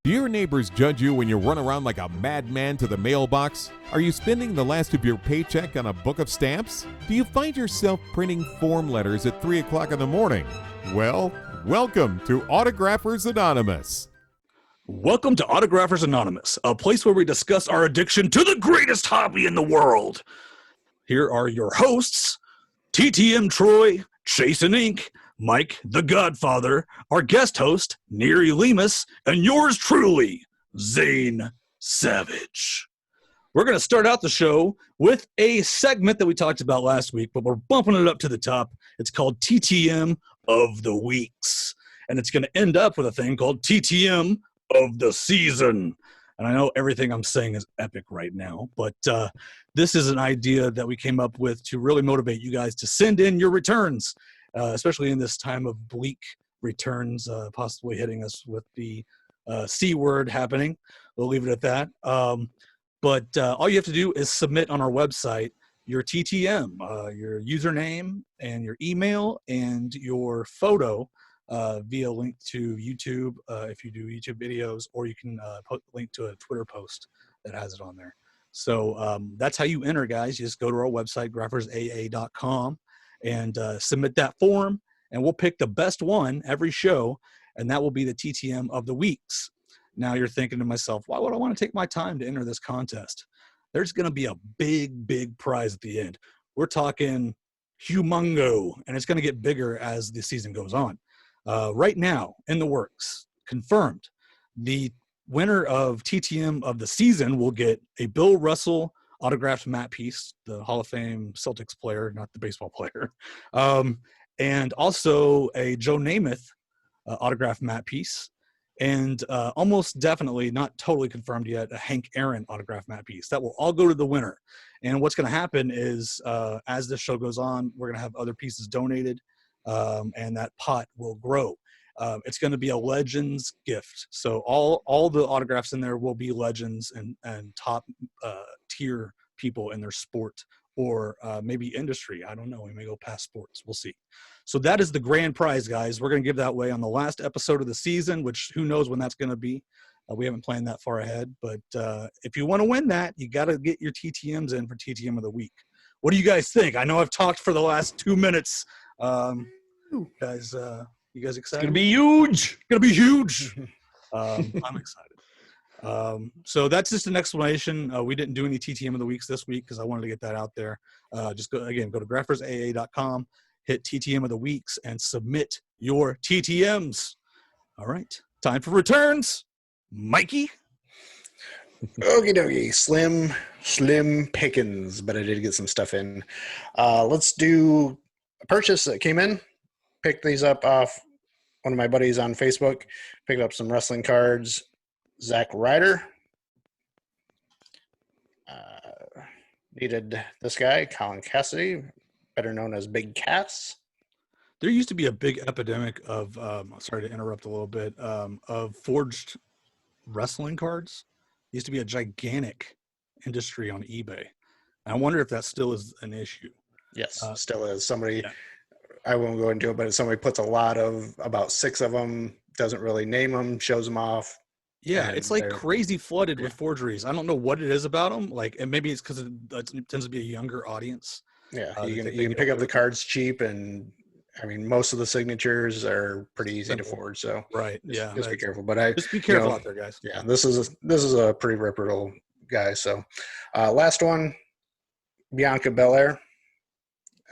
Do your neighbors judge you when you run around like a madman to the mailbox? Are you spending the last of your paycheck on a book of stamps? Do you find yourself printing form letters at 3 o'clock in the morning? Well, welcome to Autographers Anonymous. Welcome to Autographers Anonymous, a place where we discuss our addiction to the greatest hobby in the world. Here are your hosts, TTM Troy, Chasen Inc., Mike the Godfather, our guest host, Neri Lemus, and yours truly, Zane Savage. We're going to start out the show with a segment that we talked about last week, but we're bumping it up to the top. It's called TTM of the Weeks, and it's going to end up with a thing called TTM of the Season. And I know everything I'm saying is epic right now, but this is an idea that we came up with to really motivate you guys to send in your returns, especially in this time of bleak returns, possibly hitting us with the C word happening. We'll leave it at that. But all you have to do is submit on our website your TTM, your username and your email and your photo via link to YouTube if you do YouTube videos, or you can put link to a Twitter post that has it on there. So that's how you enter, guys. You just go to our website, graphersaa.com, and submit that form, and we'll pick the best one every show, and that will be the TTM of the weeks. Now you're thinking to myself, why would I want to take my time to enter this contest? There's going to be a big prize at the end. We're talking humongo, and it's going to get bigger as the season goes on. Right now, in the works, confirmed, the winner of TTM of the season will get a Bill Russell autographed matte piece, the Hall of Fame Celtics player, not the baseball player, and also a Joe Namath autographed matte piece, and almost definitely, not totally confirmed yet, a Hank Aaron autographed matte piece. That will all go to the winner. And what's going to happen is, as this show goes on, we're going to have other pieces donated, and that pot will grow. It's going to be a legends gift. So all the autographs in there will be legends and top tier people in their sport, or maybe industry. I don't know. We may go past sports. We'll see. So that is the grand prize, guys. We're going to give that away on the last episode of the season, which who knows when that's going to be. We haven't planned that far ahead. But if you want to win that, you got to get your TTMs in for TTM of the week. What do you guys think? I know I've talked for the last 2 minutes. Guys, you guys excited? It's gonna be huge. Gonna be huge. I'm excited. So that's just an explanation. We didn't do any TTM of the weeks this week because I wanted to get that out there. Just go to graphersaa.com, hit TTM of the weeks, and submit your TTMs. All right, time for returns. Mikey. Okie dokie, slim pickings, but I did get some stuff in. Let's do a purchase that came in. Picked these up off one of my buddies on Facebook. Picked up some wrestling cards. Zack Ryder. Needed this guy, Colin Cassidy, better known as Big Cass. There used to be a big epidemic of, sorry to interrupt a little bit, of forged wrestling cards. Used to be a gigantic industry on eBay. I wonder if that still is an issue. Yes, still is. Somebody, yeah. I won't go into it, but somebody puts about 6 of them, doesn't really name them, shows them off. Yeah, it's like crazy flooded with forgeries. I don't know what it is about them. Like, and maybe it's because it tends to be a younger audience. Yeah, you can pick up the cards cheap, and I mean, most of the signatures are pretty easy to forge. So right, just be careful. But just be careful out there, guys. Yeah, this is a pretty reputable guy. So, last one, Bianca Belair,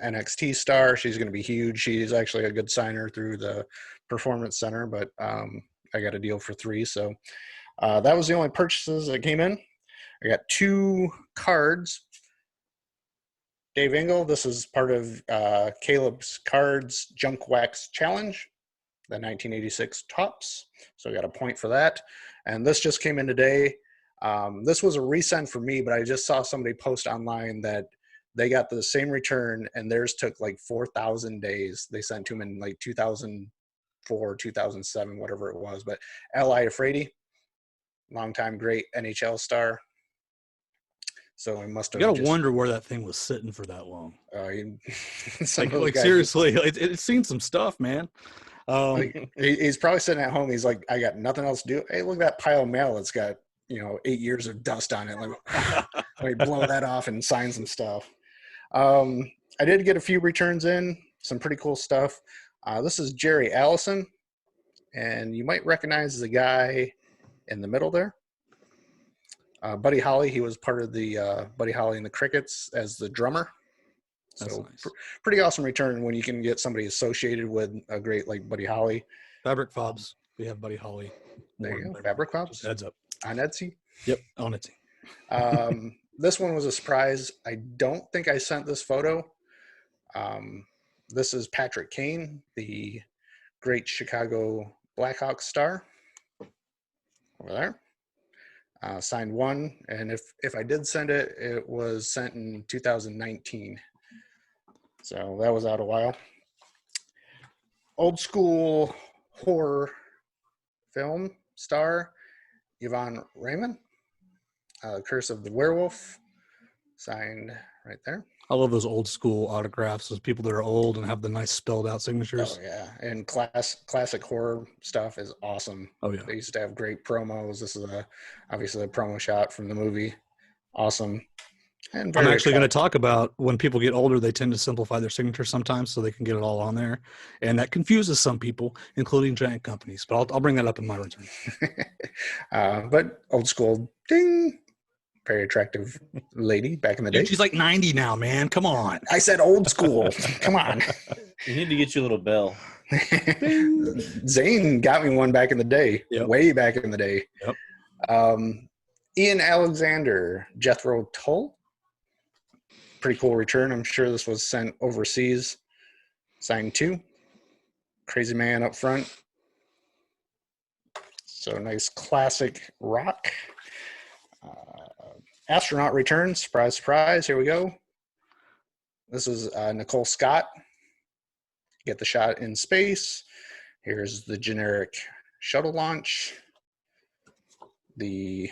NXT star. She's going to be huge. She's actually a good signer through the Performance Center, but I got a deal for 3. So that was the only purchases that came in. I got 2 cards. Dave Engel, this is part of Caleb's Cards Junk Wax Challenge, the 1986 tops. So I got a point for that. And this just came in today. This was a resend for me, but I just saw somebody post online that they got the same return, and theirs took like 4,000 days. They sent to them in like 2004, 2007, whatever it was. But L.I. Afraidy, longtime great NHL star. So I must have. You gotta wonder where that thing was sitting for that long. Like seriously, it's seen some stuff, man. He's probably sitting at home. He's like, I got nothing else to do. Hey, look at that pile of mail. It's got 8 years of dust on it. Let me blow that off and sign some stuff. I did get a few returns in, some pretty cool stuff. This is Jerry Allison, and you might recognize the guy in the middle there. Buddy Holly, he was part of the Buddy Holly and the Crickets as the drummer. That's So nice. pretty awesome return when you can get somebody associated with a great like Buddy Holly. Fabric Fobs. We have Buddy Holly. There you go. Fabric Fobs. Heads up. On Etsy. Yep, on Etsy. This one was a surprise. I don't think I sent this photo. This is Patrick Kane, the great Chicago Blackhawks star. Over there. Signed one. And if I did send it, it was sent in 2019. So that was out a while. Old school horror film star, Yvonne Raymond. Curse of the Werewolf, signed right there. I love those old school autographs. Those people that are old and have the nice spelled out signatures. Oh yeah, and classic horror stuff is awesome. Oh yeah. They used to have great promos. This is obviously a promo shot from the movie. Awesome. And I'm actually going to talk about when people get older, they tend to simplify their signature sometimes so they can get it all on there. And that confuses some people, including giant companies. But I'll bring that up in my return. But old school, ding. Very attractive lady back in the day. Dude, she's like 90 now, man. Come on. I said old school. Come on. You need to get you a little bell. Zane got me one back in the day. Yep. Way back in the day. Yep. Ian Alexander, Jethro Tull. Pretty cool return. I'm sure this was sent overseas. Signed 2. Crazy man up front. So nice classic rock. Astronaut return. Surprise, surprise. Here we go. This is Nicole Scott. Get the shot in space. Here's the generic shuttle launch. The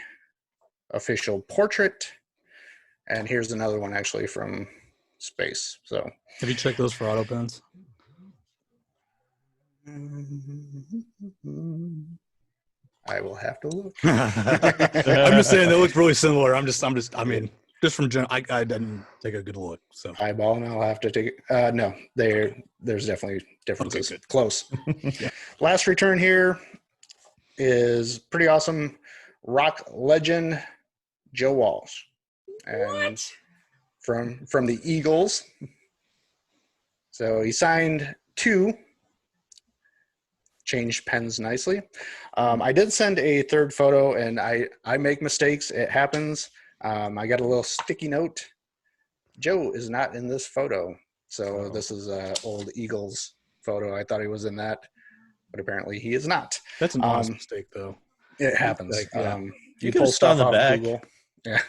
official portrait. And here's another one actually from space. So Have you checked those for auto pens? I will have to look. I'm just saying that looks really similar. I mean, just from I didn't take a good look. So Eyeball, and I'll have to take it. No, there's definitely differences. Okay, good. Close. Yeah. Last return here is pretty awesome. Rock legend Joe Walsh. And from the Eagles. So he signed 2. Changed pens nicely. I did send a third photo, and I make mistakes. It happens. I got a little sticky note. Joe is not in this photo. So this is an old Eagles photo. I thought he was in that, but apparently he is not. that's an honest mistake, though. It happens. Like, yeah. You could have stuff on the back. Google. Yeah.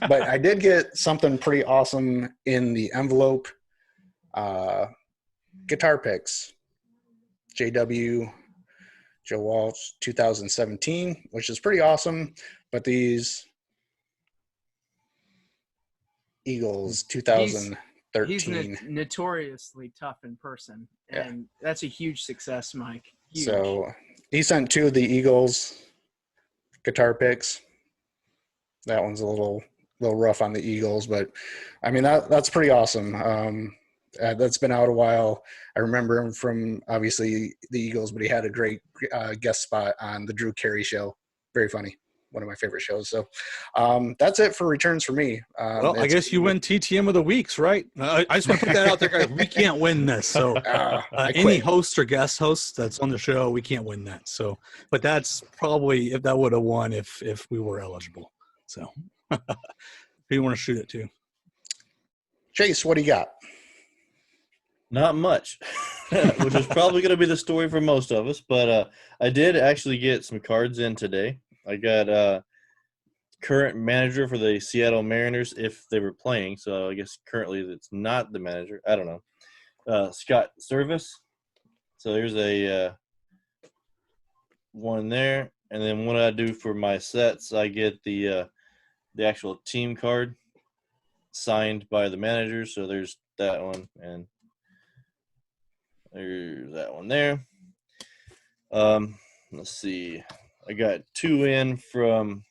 But I did get something pretty awesome in the envelope. Guitar picks. JW, Joe Walsh, 2017, which is pretty awesome. But these Eagles, 2013. He's notoriously tough in person, and that's a huge success, Mike. Huge. So he sent 2 of the Eagles guitar picks. That one's a little rough on the Eagles, but I mean that's pretty awesome. That's been out a while. I remember him from obviously the Eagles, but he had a great guest spot on the Drew Carey Show. Very funny. One of my favorite shows. So that's it for returns for me. Well, I guess you win TTM of the weeks, right? I just want to put that out there, guys. We can't win this. So any host or guest host that's on the show, we can't win that. So, but that's probably if that would have won if we were eligible. So who you want to shoot it to? Chase, what do you got? Not much, which is probably going to be the story for most of us. But I did actually get some cards in today. I got current manager for the Seattle Mariners if they were playing. So I guess currently it's not the manager. I don't know. Scott Service. So there's a one there. And then what I do for my sets, I get the actual team card signed by the manager. So there's that one, and there's that one there. Let's see. I got 2 in from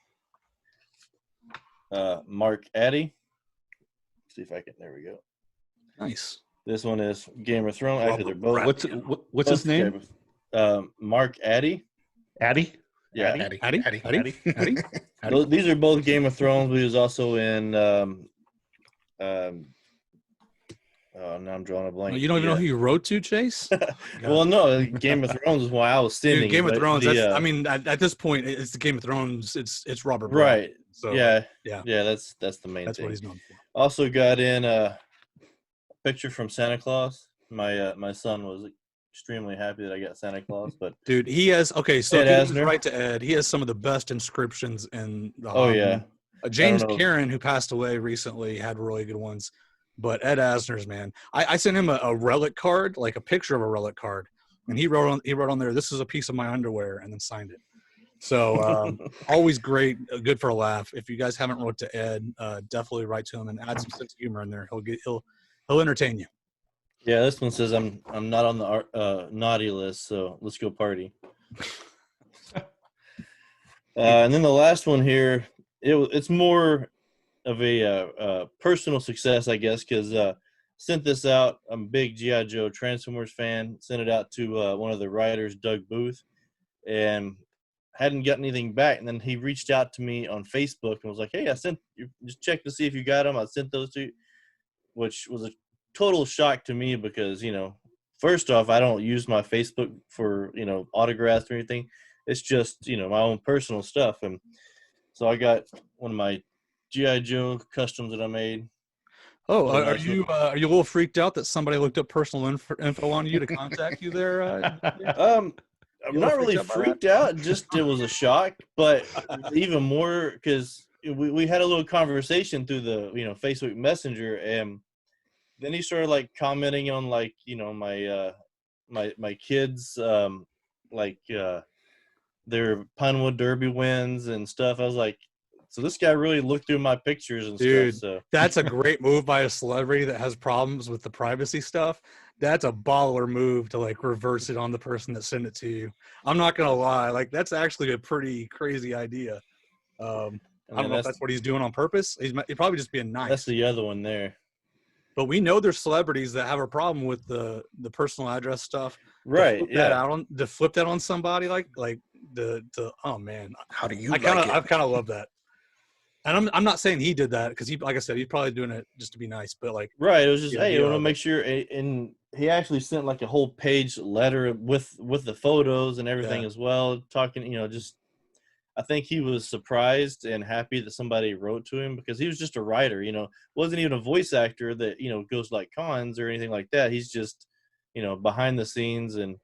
Mark Addy. See if I can. There we go. Nice. This one is Game of Thrones. Actually, they're both. What's his name? Mark Addy. Addy? Yeah. Addy. These are both Game of Thrones. He was also in. Oh, now I'm drawing a blank. You don't even know who you wrote to, Chase? Well, no, Game of Thrones is why I was sending. Dude, Game of but Thrones. the, I mean, at this point, it's the Game of Thrones. It's Robert Brown. Right. So yeah. yeah. That's the main That's thing. what he's known for. Also got in a picture from Santa Claus. My son was extremely happy that I got Santa Claus. But Dude, he has okay. So Ed if you Asner. right to Ed, he has some of the best inscriptions in the. Oh hobby. yeah. James know. Karen, who passed away recently, had really good ones. But Ed Asner's, man, I sent him a relic card, like a picture of a relic card, and he wrote on there, "This is a piece of my underwear," and then signed it. So always great, good for a laugh. If you guys haven't wrote to Ed, definitely write to him and add some sense of humor in there. He'll entertain you. Yeah, this one says I'm not on the naughty list, so let's go party. And then the last one here, it's more of a personal success, I guess, because sent this out. I'm a big G.I. Joe Transformers fan. Sent it out to one of the writers, Doug Booth, and hadn't gotten anything back. And then he reached out to me on Facebook and was like, "Hey, I sent you. Just check to see if you got them. I sent those to you," which was a total shock to me because, first off, I don't use my Facebook for, autographs or anything. It's just, my own personal stuff. And so I got one of my G.I. Joe customs that I made. Oh, are you a little freaked out that somebody looked up personal info on you to contact you there? I'm not really freaked out. Just it was a shock, but even more because we had a little conversation through the Facebook Messenger, and then he started like commenting on like my kids their Pinewood Derby wins and stuff. I was like, so this guy really looked through my pictures and Dude, stuff. So that's a great move by a celebrity that has problems with the privacy stuff. That's a baller move to like reverse it on the person that sent it to you. I'm not gonna lie, like that's actually a pretty crazy idea. I don't know if that's what he's doing on purpose. He's probably just being nice. That's the other one there. But we know there's celebrities that have a problem with the personal address stuff. Right. To flip that on somebody like oh man. How do you I like it? kind of love that. And I'm not saying he did that because he, like I said, he's probably doing it just to be nice. But like, right, it was just, hey, you want to it. make sure. And he actually sent like a whole page letter with the photos and everything as well. Talking, just I think he was surprised and happy that somebody wrote to him because he was just a writer. Wasn't even a voice actor that goes like cons or anything like that. He's just behind the scenes and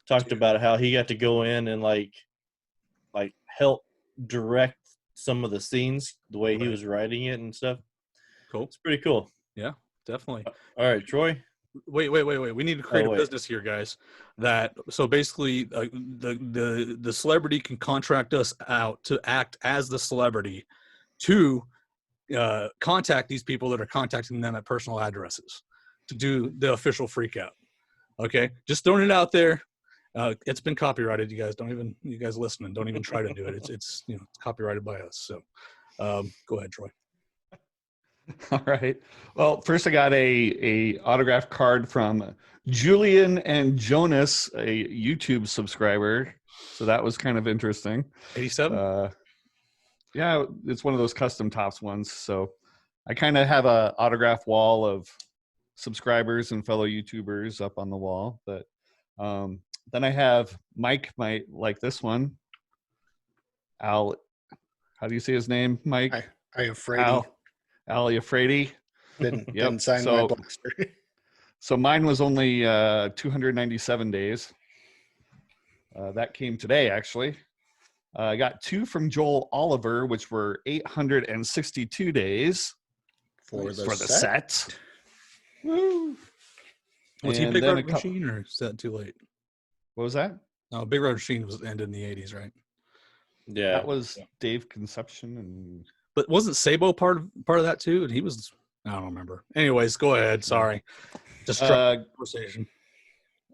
talked about how he got to go in and like help direct some of the scenes, the way he was writing it and stuff. Cool. It's pretty cool. Yeah, definitely. All right, Troy. Wait. We need to create a business here, guys. So basically, the celebrity can contract us out to act as the celebrity to contact these people that are contacting them at personal addresses to do the official freak out. Okay, just throwing it out there. It's been copyrighted. You guys listening, don't even try to do it. It's it's copyrighted by us. So go ahead, Troy. All right. Well, first I got a autograph card from Julian and Jonas, a YouTube subscriber. So that was kind of interesting. 87? Yeah, it's one of those custom tops ones. So I kind of have a autograph wall of subscribers and fellow YouTubers up on the wall. But then I have Mike might like this one. Al, how do you say his name, Mike? I afraid Al Iafredi. Didn't sign my blaster. So mine was only 297 days. That came today, actually. I got 2 from Joel Oliver, which were 862 days For the set. Woo! Was he And Big then Red Machine, or is that too late? What was that? No, Big Red Machine was ended in the 80s, right? Yeah. That was Dave Conception and. But wasn't Sabo part of that too? And he was, I don't remember. Anyways, go ahead. Sorry. Just conversation.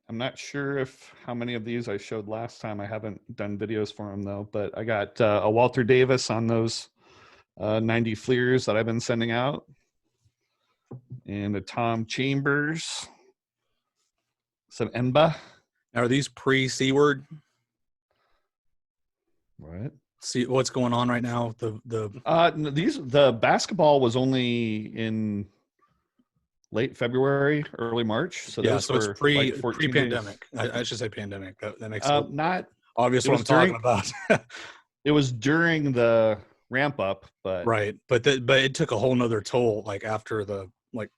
I'm not sure if how many of these I showed last time. I haven't done videos for them though, but I got a Walter Davis on those 90 Fleers that I've been sending out, and a Tom Chambers, some Emba. Are these pre-C word? What? See what's going on right now. The No, the basketball was only in late February, early March. So yeah, those so it's were like 14 pre-pandemic. days. I should say pandemic. That makes Uh, it not. obvious it what was I'm talking during- about. It was during the ramp up, but Right, but it took a whole nother toll like after the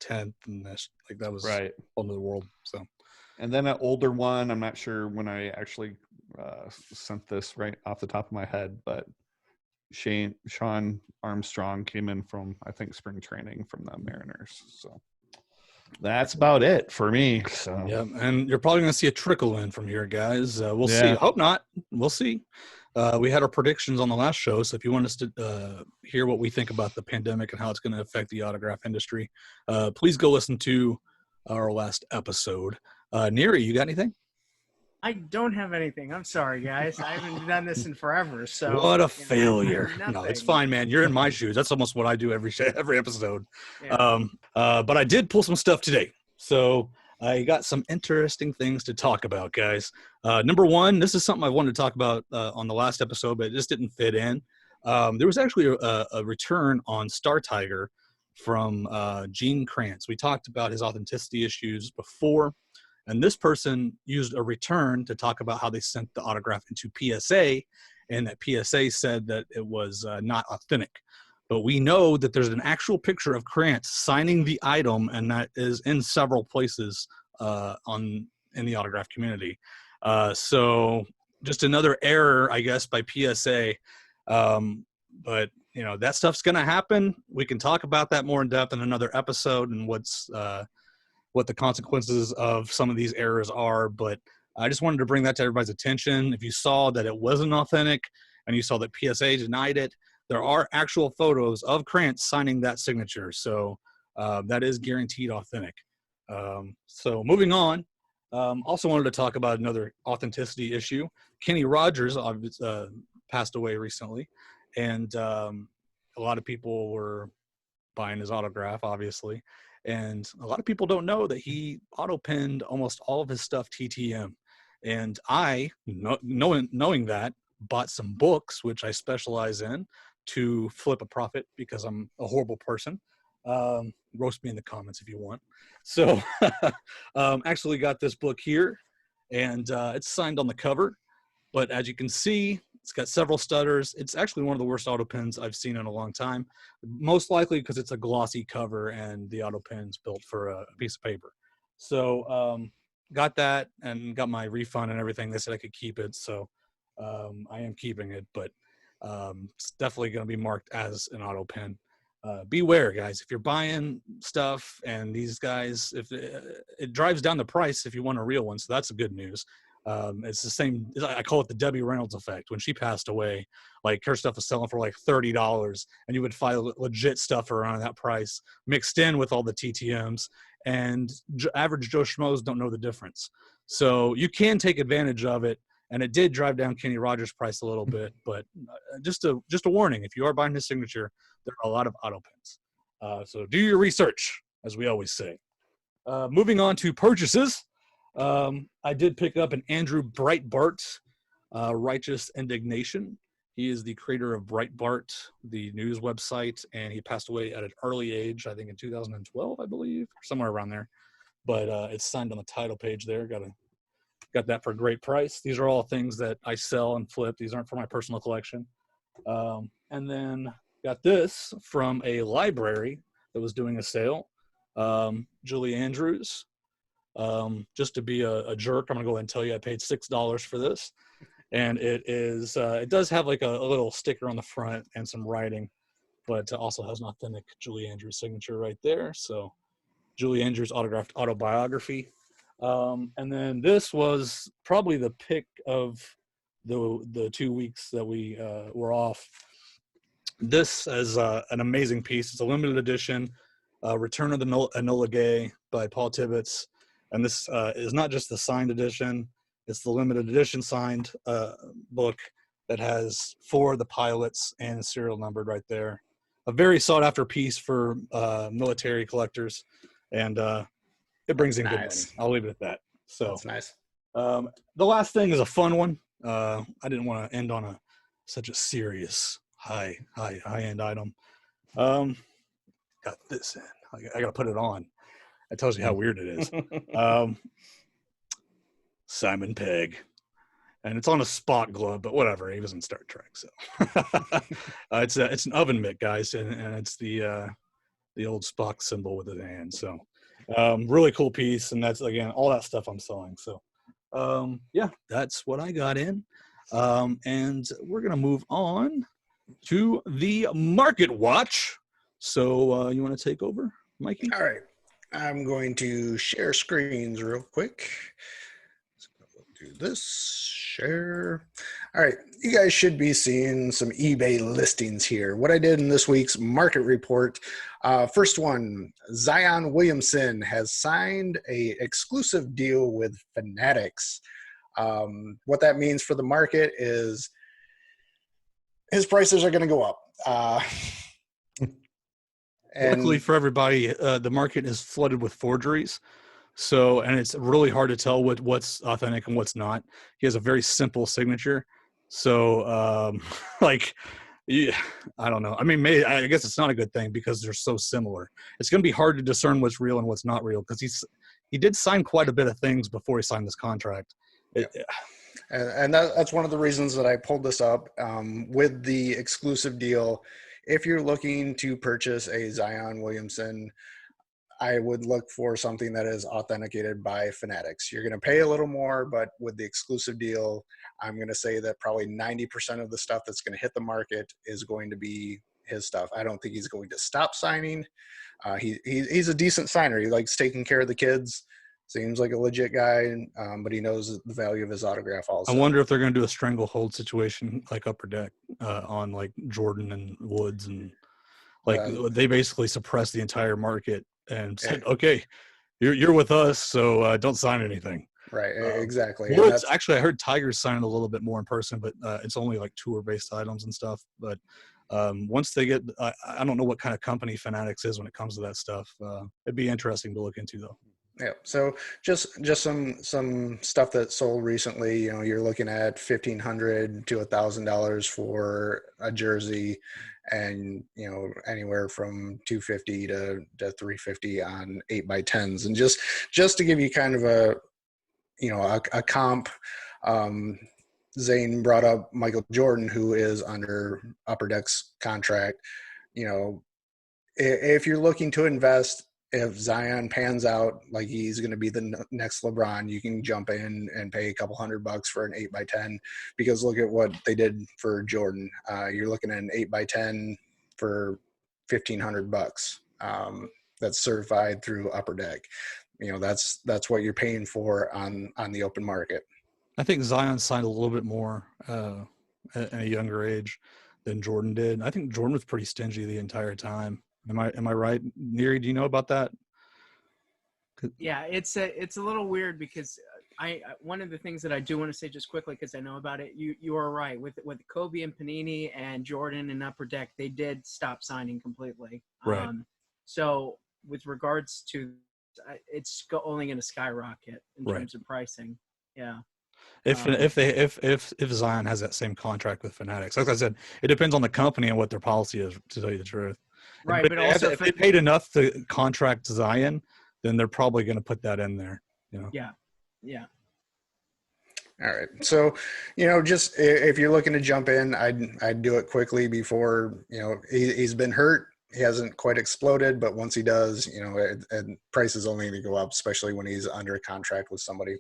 10th and this, like that was right. a whole nother world. So And then an older one. I'm not sure when I actually sent this right off the top of my head, but Sean Armstrong came in from, I think, spring training from the Mariners. So that's about it for me. So yeah, and you're probably going to see a trickle in from here, guys. We'll see. Yeah. Hope not. We'll see. We had our predictions on the last show, so if you want us to hear what we think about the pandemic and how it's going to affect the autograph industry, please go listen to our last episode. Neri, you got anything? I don't have anything. I'm sorry, guys. I haven't done this in forever. So What a you know, failure! No, it's nothing. fine, man. You're in my shoes. That's almost what I do every episode. Yeah. But I did pull some stuff today, so I got some interesting things to talk about, guys. Number one, this is something I wanted to talk about on the last episode, but it just didn't fit in. There was actually a return on Star Tiger from Gene Kranz. We talked about his authenticity issues before, and this person used a return to talk about how they sent the autograph into PSA, and that PSA said that it was not authentic. But we know that there's an actual picture of Krantz signing the item, and that is in several places in the autograph community. So just another error, I guess, by PSA. But you know, that stuff's going to happen. We can talk about that more in depth in another episode and what the consequences of some of these errors are. But I just wanted to bring that to everybody's attention. If you saw that it wasn't authentic and you saw that PSA denied it, there are actual photos of Krantz signing that signature. So that is guaranteed authentic. So moving on, also wanted to talk about another authenticity issue. Kenny Rogers passed away recently, and a lot of people were buying his autograph, obviously. And a lot of people don't know that he auto-pinned almost all of his stuff TTM. And I, knowing that, bought some books, which I specialize in, to flip a profit because I'm a horrible person. Roast me in the comments if you want. So actually got this book here, and it's signed on the cover. But as you can see, it's got several stutters. It's actually one of the worst auto pins I've seen in a long time, most likely because it's a glossy cover and the auto pin's built for a piece of paper. So got that and got my refund and everything. They said I could keep it, so I am keeping it, but it's definitely going to be marked as an auto pin. Beware, guys, if you're buying stuff and these guys, if it drives down the price if you want a real one, so that's the good news. It's the same. I call it the Debbie Reynolds effect. When she passed away, like her stuff was selling for like $30, and you would find legit stuff around that price mixed in with all the TTMs, and average Joe Schmoes don't know the difference. So you can take advantage of it, and it did drive down Kenny Rogers' price a little bit. But just a warning: if you are buying his signature, there are a lot of auto pins. So do your research, as we always say. Moving on to purchases. I did pick up an Andrew Breitbart, Righteous Indignation. He is the creator of Breitbart, the news website, and he passed away at an early age, I think in 2012, I believe, somewhere around there. But it's signed on the title page there. Got that for a great price. These are all things that I sell and flip. These aren't for my personal collection. And then got this from a library that was doing a sale. Julie Andrews. Just to be a jerk, I'm gonna go ahead and tell you I paid $6 for this, and it is it does have like a little sticker on the front and some writing, but also has an authentic Julie Andrews signature right there. So Julie Andrews autographed autobiography, and then this was probably the pick of the 2 weeks that we were off. This is an amazing piece. It's a limited edition, Return of the Enola Gay by Paul Tibbets. And this is not just the signed edition; it's the limited edition signed book that has 4 of the pilots and serial numbered right there. A very sought after piece for military collectors, and it brings in good money. Nice. I'll leave it at that. So That's nice. the last thing is a fun one. I didn't want to end on such a serious high end item. Got this in. I got to put it on. That tells you how weird it is. Simon Pegg. And it's on a Spock glove, but whatever. He was in Star Trek, so it's an oven mitt, guys, and it's the old Spock symbol with his hand. So really cool piece, and that's again all that stuff I'm selling. So yeah, that's what I got in, and we're gonna move on to the Market Watch. So you want to take over, Mikey? All right. I'm going to share screens real quick. Do this, share. All right, you guys should be seeing some eBay listings here. What I did in this week's market report, first one, Zion Williamson has signed a exclusive deal with Fanatics. What that means for the market is his prices are going to go up. And Luckily for everybody, the market is flooded with forgeries. So, and it's really hard to tell what's authentic and what's not. He has a very simple signature. So, yeah, I don't know. I mean, I guess it's not a good thing because they're so similar. It's going to be hard to discern what's real and what's not real because he did sign quite a bit of things before he signed this contract. And that's one of the reasons that I pulled this up with the exclusive deal. If you're looking to purchase a Zion Williamson, I would look for something that is authenticated by Fanatics. You're going to pay a little more, but with the exclusive deal, I'm going to say that probably 90% of the stuff that's going to hit the market is going to be his stuff. I don't think he's going to stop signing. He's a decent signer. He likes taking care of the kids. Seems like a legit guy, but he knows the value of his autograph also. I wonder if they're going to do a stranglehold situation like Upper Deck on like Jordan and Woods, and they basically suppressed the entire market and said, "Okay, you're with us, so don't sign anything." Right, exactly. Woods, actually, I heard Tigers sign a little bit more in person, but it's only like tour-based items and stuff. But once they get, I don't know what kind of company Fanatics is when it comes to that stuff. It'd be interesting to look into, though. Yeah. So just some stuff that sold recently. You know, you're looking at $1,500 to $1,000 for a jersey, and you know anywhere from $250 to $350 on 8x10s. And just to give you kind of a comp. Zane brought up Michael Jordan, who is under Upper Deck's contract. You know, if you're looking to invest, if Zion pans out like he's going to be the next LeBron, you can jump in and pay a couple $100 for an 8x10, because look at what they did for Jordan. You're looking at an 8x10 for $1,500. That's certified through Upper Deck. You know, that's what you're paying for on the open market. I think Zion signed a little bit more at a younger age than Jordan did. I think Jordan was pretty stingy the entire time. Am I right, Neri? Do you know about that? Yeah, it's a little weird because I one of the things that I do want to say just quickly, because I know about it, you are right with Kobe and Panini and Jordan and Upper Deck, they did stop signing completely. Right. So with regards to, it's only going to skyrocket in terms of pricing. Yeah. If Zion has that same contract with Fanatics, like I said, it depends on the company and what their policy is, to tell you the truth. Right, but but also if they paid enough to contract Zion, then they're probably going to put that in there. You know. Yeah. All right. So, you know, just if you're looking to jump in, I'd do it quickly before, you know, he's been hurt. He hasn't quite exploded, but once he does, you know, price is only going to go up, especially when he's under a contract with somebody.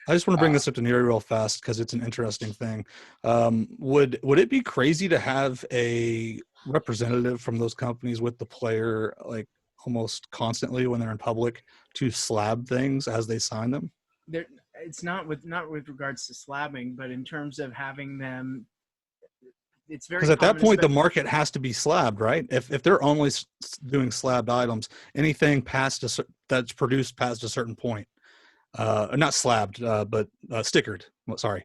I just want to bring this up to Neri real fast because it's an interesting thing. Would it be crazy to have a representative from those companies with the player like almost constantly when they're in public to slab things as they sign them? It's not with regards to slabbing, but in terms of having them. It's very, because at that point the market has to be slabbed, right? If they're only doing slabbed items, anything that's produced past a certain point, not slabbed, but stickered. Well, sorry.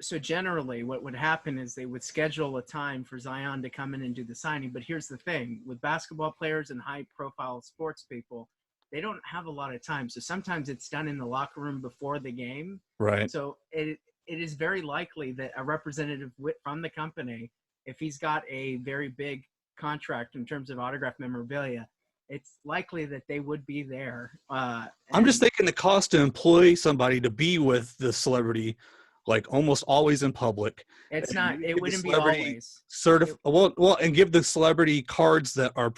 So generally, what would happen is they would schedule a time for Zion to come in and do the signing. But here's the thing: with basketball players and high-profile sports people, they don't have a lot of time. So sometimes it's done in the locker room before the game. Right. So it is very likely that a representative from the company, if he's got a very big contract in terms of autograph memorabilia, it's likely that they would be there. I'm just thinking the cost to employ somebody to be with the celebrity, like almost always in public. It's not. It wouldn't be always. Well, and give the celebrity cards that are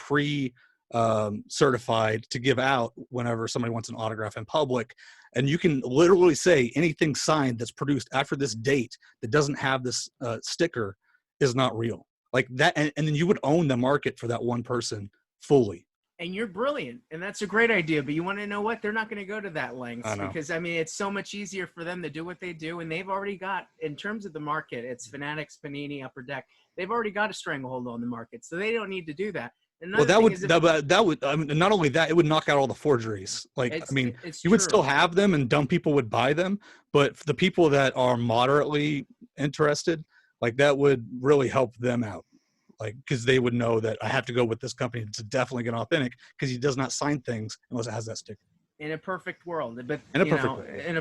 certified to give out whenever somebody wants an autograph in public. And you can literally say anything signed that's produced after this date that doesn't have this sticker is not real. Like that, and then you would own the market for that one person fully. And you're brilliant, and that's a great idea. But you want to know what? They're not going to go to that length because it's so much easier for them to do what they do, and they've already got, in terms of the market, it's Fanatics, Panini, Upper Deck. They've already got a stranglehold on the market, so they don't need to do that. Well, that would. I mean, not only that, it would knock out all the forgeries. Like, I mean, you would still have them, and dumb people would buy them, but the people that are moderately interested, like that would really help them out. Like, because they would know that I have to go with this company to definitely get authentic, because he does not sign things unless it has that sticker. In a perfect world, but in a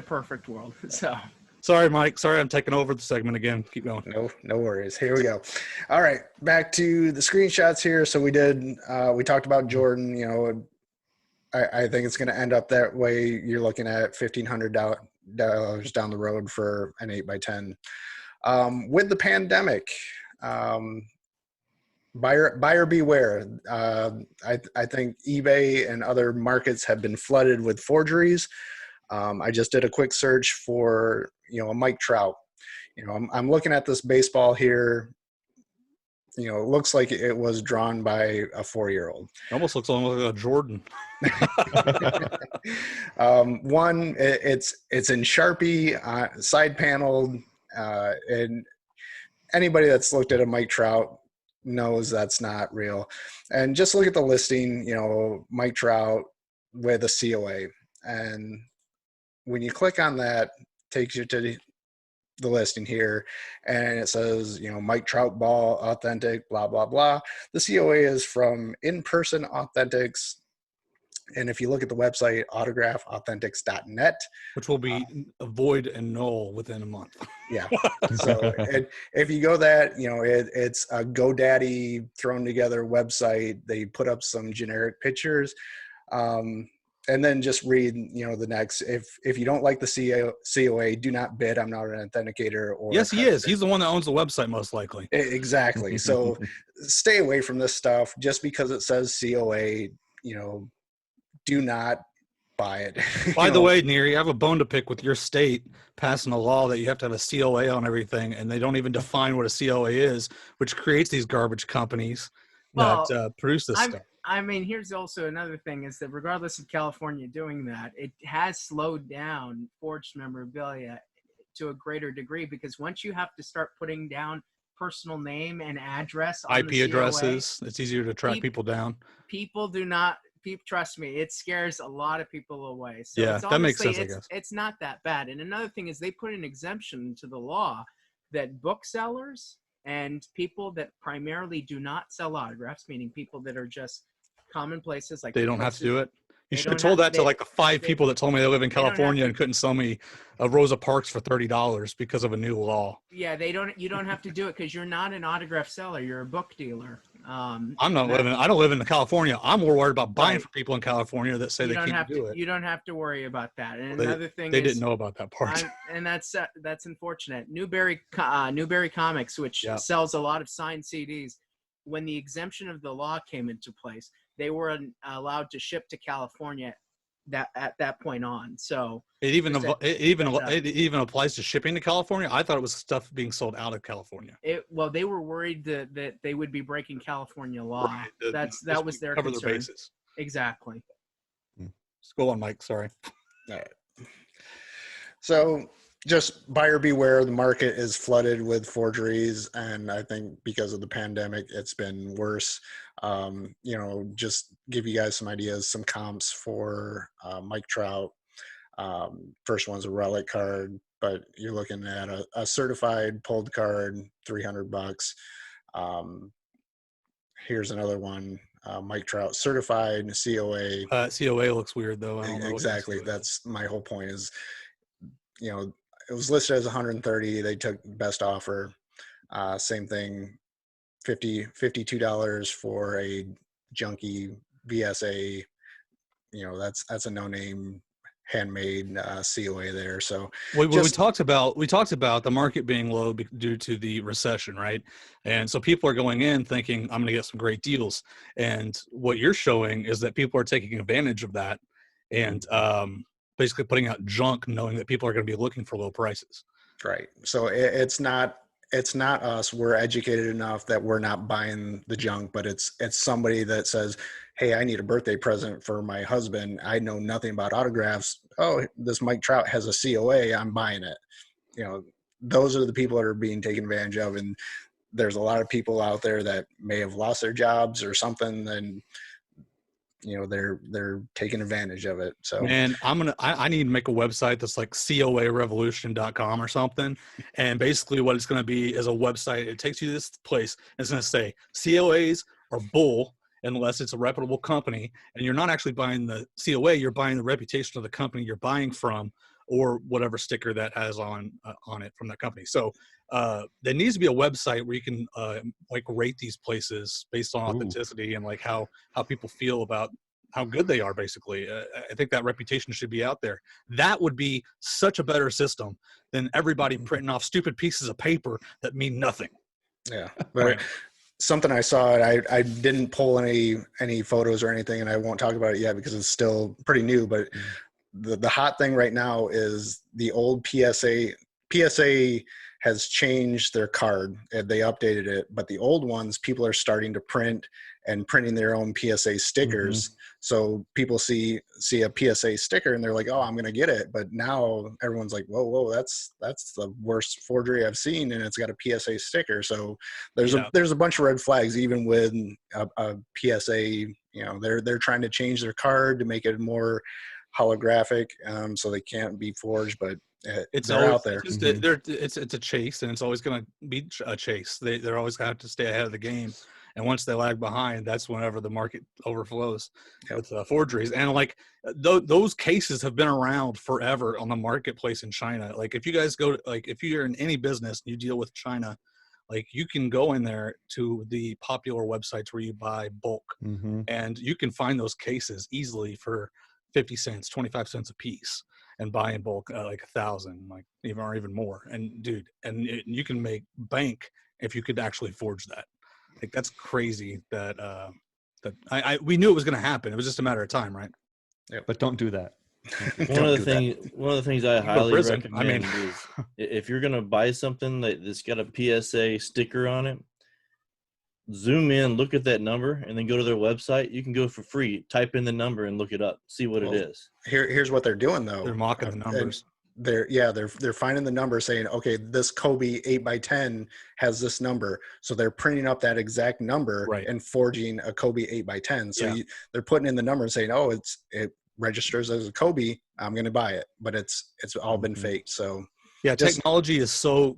perfect world. So sorry, Mike. Sorry, I'm taking over the segment again. Keep going. No worries. Here we go. All right, back to the screenshots here. So we talked about Jordan. You know, I think it's going to end up that way. You're looking at $1,500 down the road for an 8x10. With the pandemic. Buyer beware. I think eBay and other markets have been flooded with forgeries. I just did a quick search for, a Mike Trout. I'm looking at this baseball here. It looks like it was drawn by a 4-year-old. Almost looks like a Jordan. It's in Sharpie, side paneled, and anybody that's looked at a Mike Trout knows that's not real. And just look at the listing, Mike Trout with a COA. And when you click on that, it takes you to the listing here, and it says, Mike Trout ball, authentic, blah, blah, blah. The COA is from In Person Authentics. And if you look at the website, autographauthentics.net, which will be void and null within a month. Yeah. So if you go that, it's a GoDaddy thrown together website. They put up some generic pictures. And then just read, the next. If you don't like the COA, do not bid. I'm not an authenticator. Yes, he is. He's the one that owns the website, most likely. Exactly. So stay away from this stuff. Just because it says COA, do not buy it. By the way, Neary, I have a bone to pick with your state passing a law that you have to have a COA on everything, and they don't even define what a COA is, which creates these garbage companies that produce this stuff. I mean, here's also another thing is that regardless of California doing that, it has slowed down forged memorabilia to a greater degree, because once you have to start putting down personal name and address on IP addresses, it's easier to track people down. People do not. Trust me, it scares a lot of people away. So yeah, that makes sense, I guess. It's not that bad. And another thing is they put an exemption to the law that booksellers and people that primarily do not sell autographs, meaning people that are just common places, like they don't have to do it. You should have told that to like the 5 people that told me they live in California and couldn't sell me a Rosa Parks for $30 because of a new law. Yeah, you don't have to do it because you're not an autograph seller. You're a book dealer. I don't live in California. I'm more worried about buying for people in California that say they can't do it. You don't have to worry about that. And another thing they didn't know about that part. And that's unfortunate. Newberry Comics, which sells a lot of signed CDs, when the exemption of the law came into place, they were allowed to ship to California at that point on. So it even applies to shipping to California. I thought it was stuff being sold out of California. They were worried that they would be breaking California law. Right. That was their cover concern. Their bases. Exactly. Just go on, Mike. Sorry. All right. So just buyer beware. The market is flooded with forgeries, and I think because of the pandemic, it's been worse. Just give you guys some ideas, some comps for Mike Trout. First one's a relic card, but you're looking at a certified pulled card, $300. Here's another one, Mike Trout certified COA. COA looks weird though. I don't know Exactly. That's my whole point is, you know, it was listed as 130. They took best offer. Same thing, $52 for a junky VSA. You know, that's a no-name handmade COA there. So we talked about the market being low due to the recession, right? And so people are going in thinking I'm going to get some great deals, and what you're showing is that people are taking advantage of that and basically putting out junk, knowing that people are going to be looking for low prices. Right. So it's not us. We're educated enough that we're not buying the junk, but it's somebody that says, hey, I need a birthday present for my husband. I know nothing about autographs. Oh, this Mike Trout has a COA. I'm buying it. You know, those are the people that are being taken advantage of. And there's a lot of people out there that may have lost their jobs or something. And, you know, they're taking advantage of it. So, and I need to make a website that's like coarevolution.com or something. And basically what it's going to be is a website. It takes you to this place. And it's going to say COAs are bull unless it's a reputable company. And you're not actually buying the COA. You're buying the reputation of the company you're buying from, or whatever sticker that has on it from that company. So there needs to be a website where you can like rate these places based on authenticity and like how people feel about how good they are. Basically, I think that reputation should be out there. That would be such a better system than everybody printing off stupid pieces of paper that mean nothing. Yeah, but something I saw, I didn't pull any photos or anything, and I won't talk about it yet because it's still pretty new, but the hot thing right now is the old PSA has changed their card. They updated it, but the old ones, people are starting to printing their own PSA stickers. Mm-hmm. So people see a PSA sticker and they're like, oh, I'm going to get it. But now everyone's like, whoa, that's the worst forgery I've seen. And it's got a PSA sticker. So there's a bunch of red flags, even with a PSA, you know, they're trying to change their card to make it more holographic, so they can't be forged, but it's out there. It's a chase, and it's always going to be a chase. They're always going to have to stay ahead of the game, and once they lag behind, that's whenever the market overflows with forgeries. And like those cases have been around forever on the marketplace in China. Like if you guys go, like if you're in any business and you deal with China, like you can go in there to the popular websites where you buy bulk, and you can find those cases easily for 50 cents, 25 cents a piece, and buy in bulk like 1,000, like even more. And dude, you can make bank if you could actually forge that. Like that's crazy that we knew it was going to happen. It was just a matter of time, right? Yeah, but don't do that. One of the things I highly recommend is if you're going to buy something that's got a PSA sticker on it, zoom in, look at that number, and then go to their website. You can go for free, type in the number and look it up, see what it is. Here's what they're doing though. They're mocking the numbers. They're finding the number, saying, okay, this Kobe 8x10 has this number, so they're printing up that exact number and forging a Kobe 8x10. So they're putting in the number and saying, oh, it registers as a Kobe, I'm going to buy it, but it's all been faked. So technology is so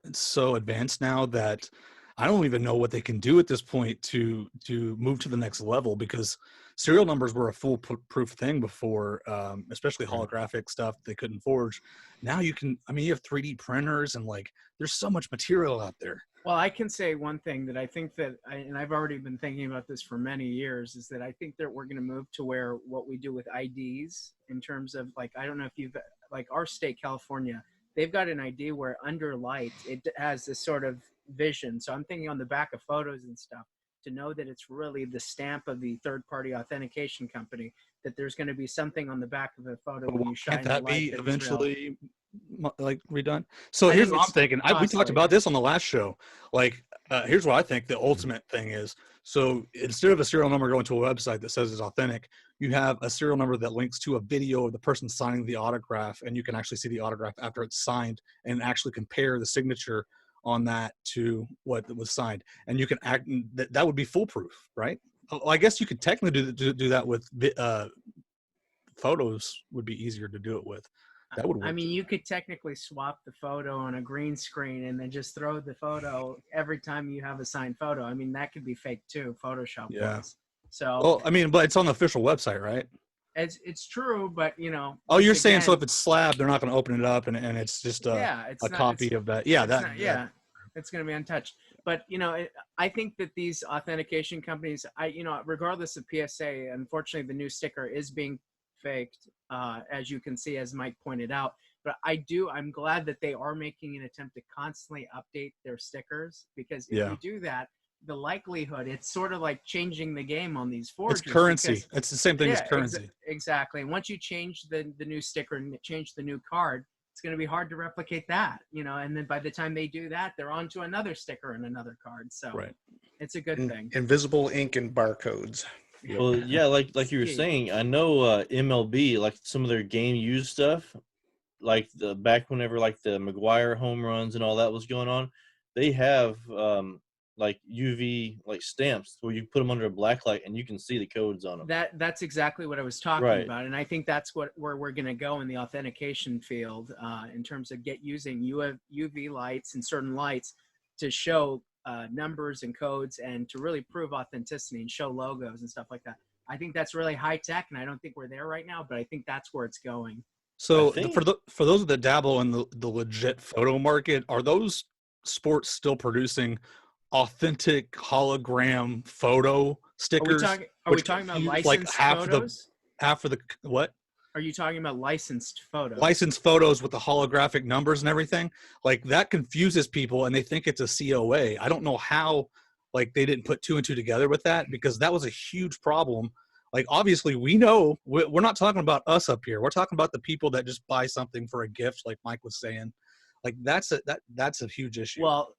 it's so advanced now that I don't even know what they can do at this point to move to the next level, because serial numbers were a foolproof thing before, especially holographic stuff they couldn't forge. Now you have 3D printers, and like there's so much material out there. Well, I can say one thing that I think and I've already been thinking about this for many years, is that I think that we're going to move to where what we do with IDs in terms of like, I don't know if you've, like our state, California, they've got an ID where under light, it has this sort of vision. So I'm thinking on the back of photos and stuff, to know that it's really the stamp of the third-party authentication company, that there's going to be something on the back of the photo when you shine. Can't that be eventually like redone? So here's what I'm thinking. We talked about this on the last show. Like, here's what I think the ultimate thing is. So instead of a serial number going to a website that says it's authentic, you have a serial number that links to a video of the person signing the autograph, and you can actually see the autograph after it's signed and actually compare the signature on that to what was signed, and you can that would be foolproof, right? I guess you could technically do that with photos would be easier to do it with. That would work. I mean, you could technically swap the photo on a green screen and then just throw the photo every time you have a signed photo. I mean, that could be fake too, Photoshop Yeah. wise. So Well, I mean, but it's on the official website, right? it's true, but Oh, you're saying so again, if it's slab, they're not going to open it up and it's just it's a not, copy it's, of that. Yeah, it's that. not, yeah, it's going to be untouched. But I think that these authentication companies, regardless of PSA, unfortunately, the new sticker is being faked, as you can see, as Mike pointed out. But I'm glad that they are making an attempt to constantly update their stickers, because if you do that, the likelihood, it's sort of like changing the game on these forgers. It's currency. Because, it's the same thing as currency. Exactly. And once you change the new sticker and change the new card, it's going to be hard to replicate that, and then by the time they do that, they're on to another sticker and another card. So it's a good thing. Invisible ink and barcodes. Well, yeah, like you were saying, I know MLB, like some of their game used stuff, like back whenever like the McGuire home runs and all that was going on, they have like UV like stamps where you put them under a black light and you can see the codes on them. That's exactly what I was talking about, and I think that's where we're going to go in the authentication field, in terms of using UV lights and certain lights to show numbers and codes and to really prove authenticity and show logos and stuff like that. I think that's really high tech, and I don't think we're there right now, but I think that's where it's going. So for those that dabble in the legit photo market, are those sports still producing authentic hologram photo stickers? Are we talking about licensed like photos? half of the what? Are you talking about licensed photos? Licensed photos with the holographic numbers and everything? Like, that confuses people and they think it's a COA. I don't know how, like, they didn't put two and two together with that, because that was a huge problem. Like, obviously, we know we're not talking about us up here. We're talking about the people that just buy something for a gift, like Mike was saying. Like, that's a huge issue. Well,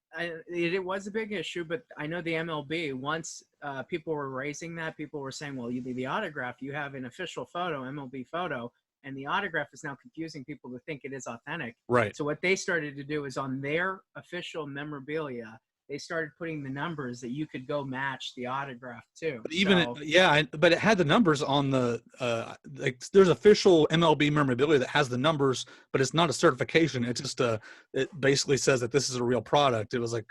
it was a big issue, but I know the MLB, once people were raising that, people were saying, well, the autograph, you have an official photo, MLB photo, and the autograph is now confusing people to think it is authentic. Right. So what they started to do is on their official memorabilia, they started putting the numbers that you could go match the autograph to. But but it had the numbers on the like, there's official MLB memorabilia that has the numbers, but it's not a certification. It's just it basically says that this is a real product. It was like,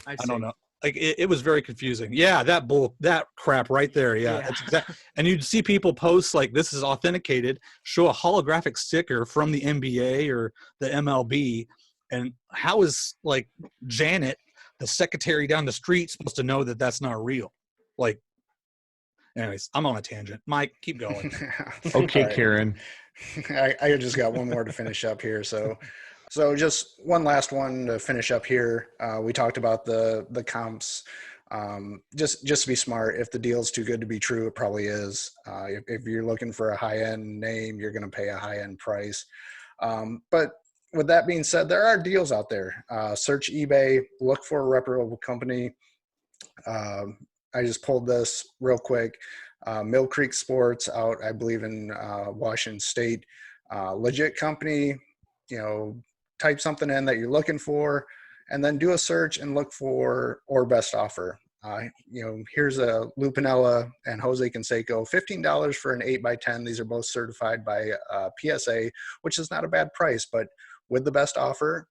I don't know. Like, it was very confusing. Yeah, that crap right there. Yeah. That's exactly. And you'd see people post like, this is authenticated, show a holographic sticker from the NBA or the MLB, and how is, like, Janet, the secretary down the street, supposed to know that that's not real? Like, anyways, I'm on a tangent. Mike, keep going. Okay, Right. Karen. I just got one more to finish up here. So just one last one to finish up here. We talked about the comps. Just to be smart, if the deal's too good to be true, it probably is. If you're looking for a high-end name, you're going to pay a high-end price. But with that being said, there are deals out there. Search eBay, look for a reputable company. I just pulled this real quick. Mill Creek Sports out, I believe, in Washington State. Legit company. Type something in that you're looking for, and then do a search and look for or best offer. Here's a Lou Piniella and Jose Canseco, $15 for an 8x10. These are both certified by PSA, which is not a bad price, but with the best offer,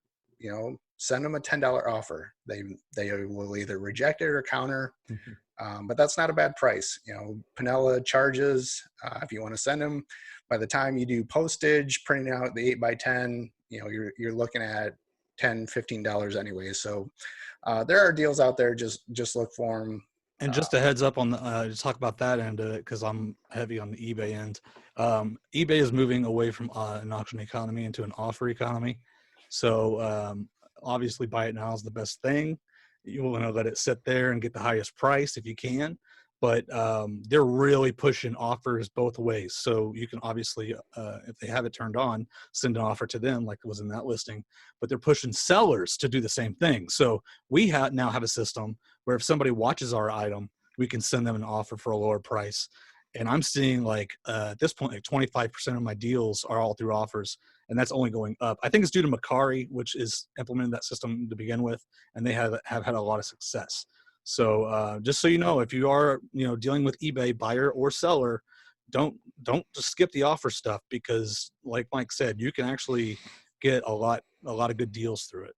send them a $10 offer. They will either reject it or counter, but that's not a bad price. Piniella charges, if you want to send them, by the time you do postage, printing out the 8x10, you're looking at $10, $15 anyway. So there are deals out there. Just look for them. And just a heads up on just talk about that end of it, because I'm heavy on the eBay end. eBay is moving away from an auction economy into an offer economy. So obviously, buy it now is the best thing. You want to let it sit there and get the highest price if you can. But they're really pushing offers both ways. So you can obviously, if they have it turned on, send an offer to them like it was in that listing. But they're pushing sellers to do the same thing. So we now have a system where if somebody watches our item, we can send them an offer for a lower price. And I'm seeing, like, at this point, like 25% of my deals are all through offers. And that's only going up. I think it's due to Macari, which is implementing that system to begin with. And they have had a lot of success. So just so you know, if you are dealing with eBay, buyer or seller, don't just skip the offer stuff, because like Mike said, you can actually get a lot of good deals through it.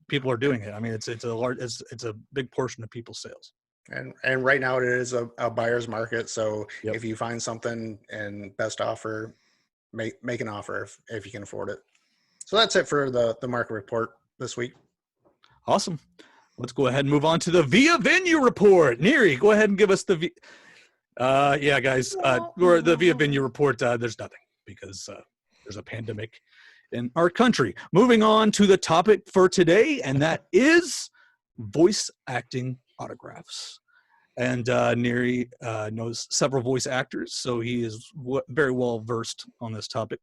People are doing it. I mean, it's a big portion of people's sales. And right now it is a buyer's market. So Yep. if you find something and best offer, make an offer if you can afford it. So that's it for the market report this week. Awesome. Let's go ahead and move on to the Via Venue report. Neri, go ahead and give us the yeah, guys, or the Via Venue report. There's nothing, because there's a pandemic in our country. Moving on to the topic for today, and that is voice acting autographs. And Neri knows several voice actors, so he is very well versed on this topic.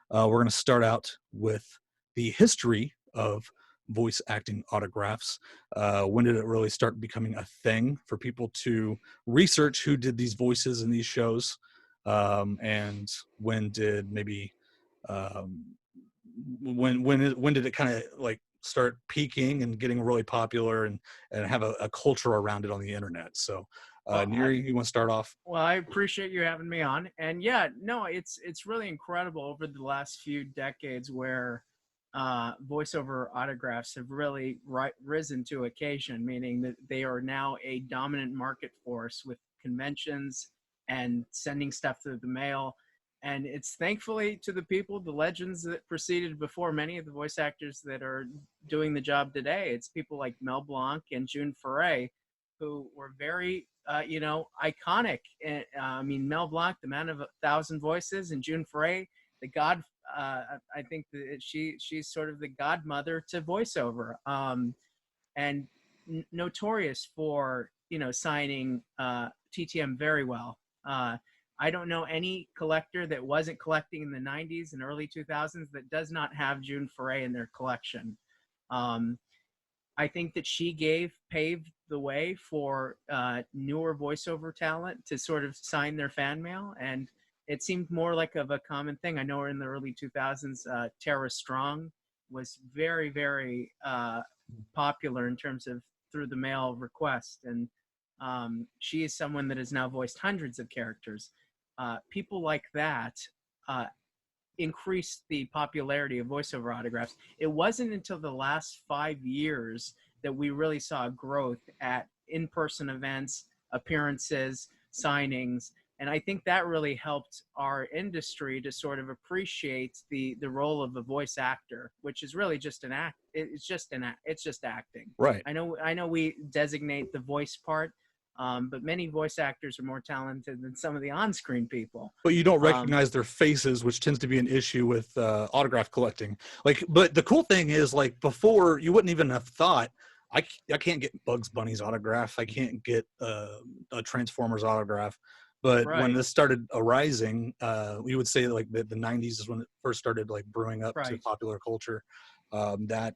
We're going to start out with the history of voice acting autographs. When did it really start becoming a thing for people to research who did these voices in these shows? And when did maybe when did it kind of like start peaking and getting really popular and have a culture around it on the internet? So Neri, you want to start off? Well, I appreciate you having me on. And yeah, no, it's really incredible over the last few decades where voiceover autographs have really risen to occasion, meaning that they are now a dominant market force with conventions and sending stuff through the mail. And it's thankfully to the people, the legends that preceded before many of the voice actors that are doing the job today. It's people like Mel Blanc and June Foray, who were very, iconic. I mean, Mel Blanc, the man of 1,000 voices, and June Foray, the god. I think that she's sort of the godmother to voiceover, and notorious for signing TTM very well. I don't know any collector that wasn't collecting in the 90s and early 2000s that does not have June Foray in their collection. I think that she paved the way for newer voiceover talent to sort of sign their fan mail, and it seemed more like of a common thing. I know in the early 2000s, Tara Strong was very, very popular in terms of through the mail request, and she is someone that has now voiced hundreds of characters. People like that increased the popularity of voiceover autographs. It wasn't until the last 5 years that we really saw growth at in-person events, appearances, signings. And I think that really helped our industry to sort of appreciate the role of a voice actor, which is really just an act. It's just acting. Right. I know we designate the voice part, but many voice actors are more talented than some of the on-screen people. But you don't recognize their faces, which tends to be an issue with autograph collecting. But the cool thing is, like, before, you wouldn't even have thought, I can't get Bugs Bunny's autograph. I can't get a Transformers autograph. But when this started arising, we would say like the 90s is when it first started like brewing up to popular culture. That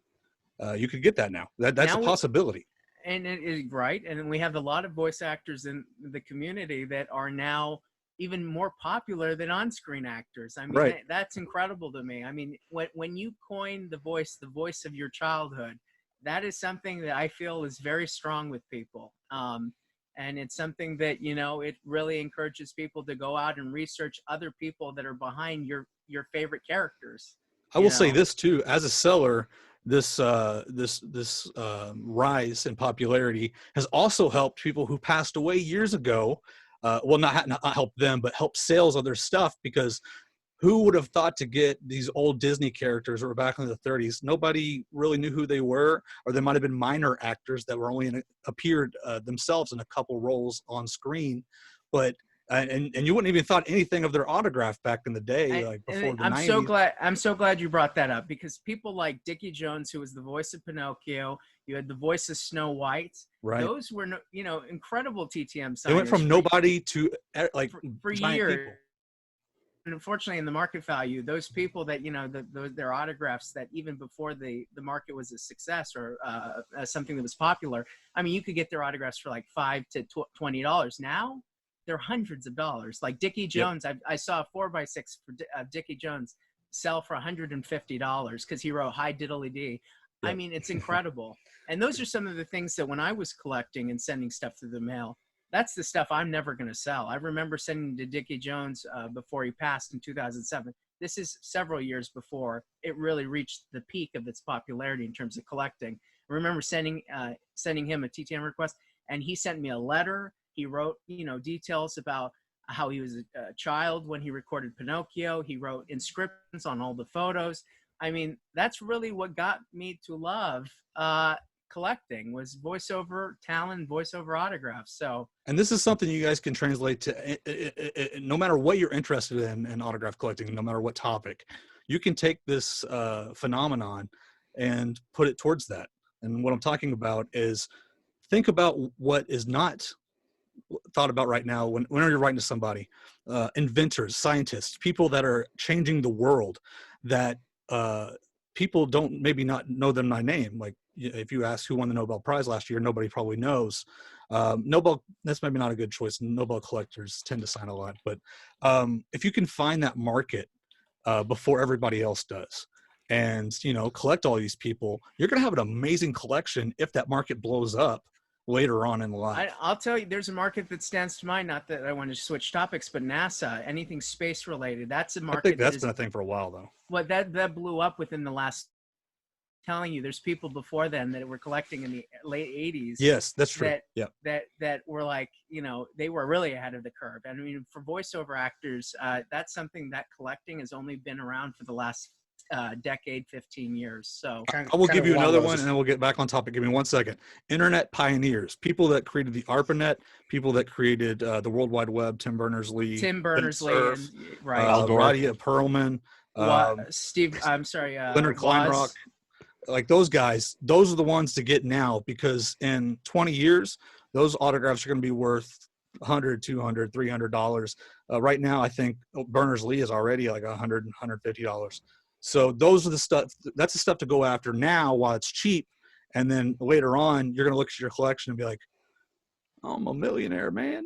you could get that now. That's a possibility. And it is right. And we have a lot of voice actors in the community that are now even more popular than on-screen actors. I mean, that's incredible to me. I mean, when you coin the voice of your childhood, that is something that I feel is very strong with people. And it's something that, it really encourages people to go out and research other people that are behind your favorite characters. I will say this too, as a seller, this rise in popularity has also helped people who passed away years ago. Well, not help them, but help sales of their stuff, because who would have thought to get these old Disney characters that were back in the 30s? Nobody really knew who they were, or they might have been minor actors that were only appeared themselves in a couple roles on screen. But and you wouldn't even thought anything of their autograph back in the day, like before the 90s. I'm so glad you brought that up, because people like Dickie Jones, who was the voice of Pinocchio, you had the voice of Snow White. Right. Those were incredible TTM signers. They went from nobody to like for years. People. And unfortunately, in the market value, those people that their autographs that even before the market was a success or something that was popular, I mean, you could get their autographs for like $5 to $20. Now they're hundreds of dollars. Like Dickie Jones, I saw a 4x6 for Dickie Jones sell for $150 because he wrote "Hi Diddly Dee." Yep. I mean, it's incredible. And those are some of the things that when I was collecting and sending stuff through the mail, that's the stuff I'm never going to sell. I remember sending to Dickie Jones before he passed in 2007. This is several years before it really reached the peak of its popularity in terms of collecting. I remember sending him a TTM request, and he sent me a letter. He wrote, details about how he was a child when he recorded Pinocchio. He wrote inscriptions on all the photos. I mean, that's really what got me to love collecting, was voiceover talent, voiceover autographs. So, and this is something you guys can translate to no matter what you're interested in autograph collecting, no matter what topic. You can take this phenomenon and put it towards that. And what I'm talking about is, think about what is not thought about right now whenever you're writing to somebody. Inventors, scientists, people that are changing the world, that people don't maybe not know them by name. Like, if you ask who won the Nobel Prize last year, nobody probably knows. Nobel, that's maybe not a good choice. Nobel collectors tend to sign a lot. But if you can find that market before everybody else does, and, collect all these people, you're going to have an amazing collection if that market blows up later on in life. I'll tell you, there's a market that stands to mind. Not that I want to switch topics, but NASA, anything space related, that's a market. I think that's been a thing for a while, though. Well, that blew up within the last. Telling you, there's people before then that were collecting in the late 80s. Yes, that's true. That were like, they were really ahead of the curve. And I mean, for voiceover actors, that's something that collecting has only been around for the last decade, 15 years. So I will give you another one, and then we'll get back on topic. Give me 1 second. Internet pioneers, people that created the ARPANET, people that created the World Wide Web, Tim Berners-Lee, right? Radia Perlman, Leonard Kleinrock. Like, those guys, those are the ones to get now, because in 20 years, those autographs are going to be worth $100, $200, $300. Right now, I think Berners-Lee is already like $100, $150. So those are the stuff. That's the stuff to go after now while it's cheap. And then later on, you're going to look at your collection and be like, oh, I'm a millionaire, man.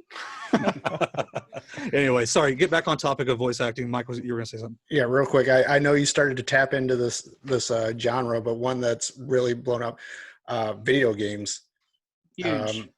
Anyway, sorry. Get back on topic of voice acting. Mike, you were going to say something? Yeah, real quick. I know you started to tap into this genre, but one that's really blown up, video games. Huge.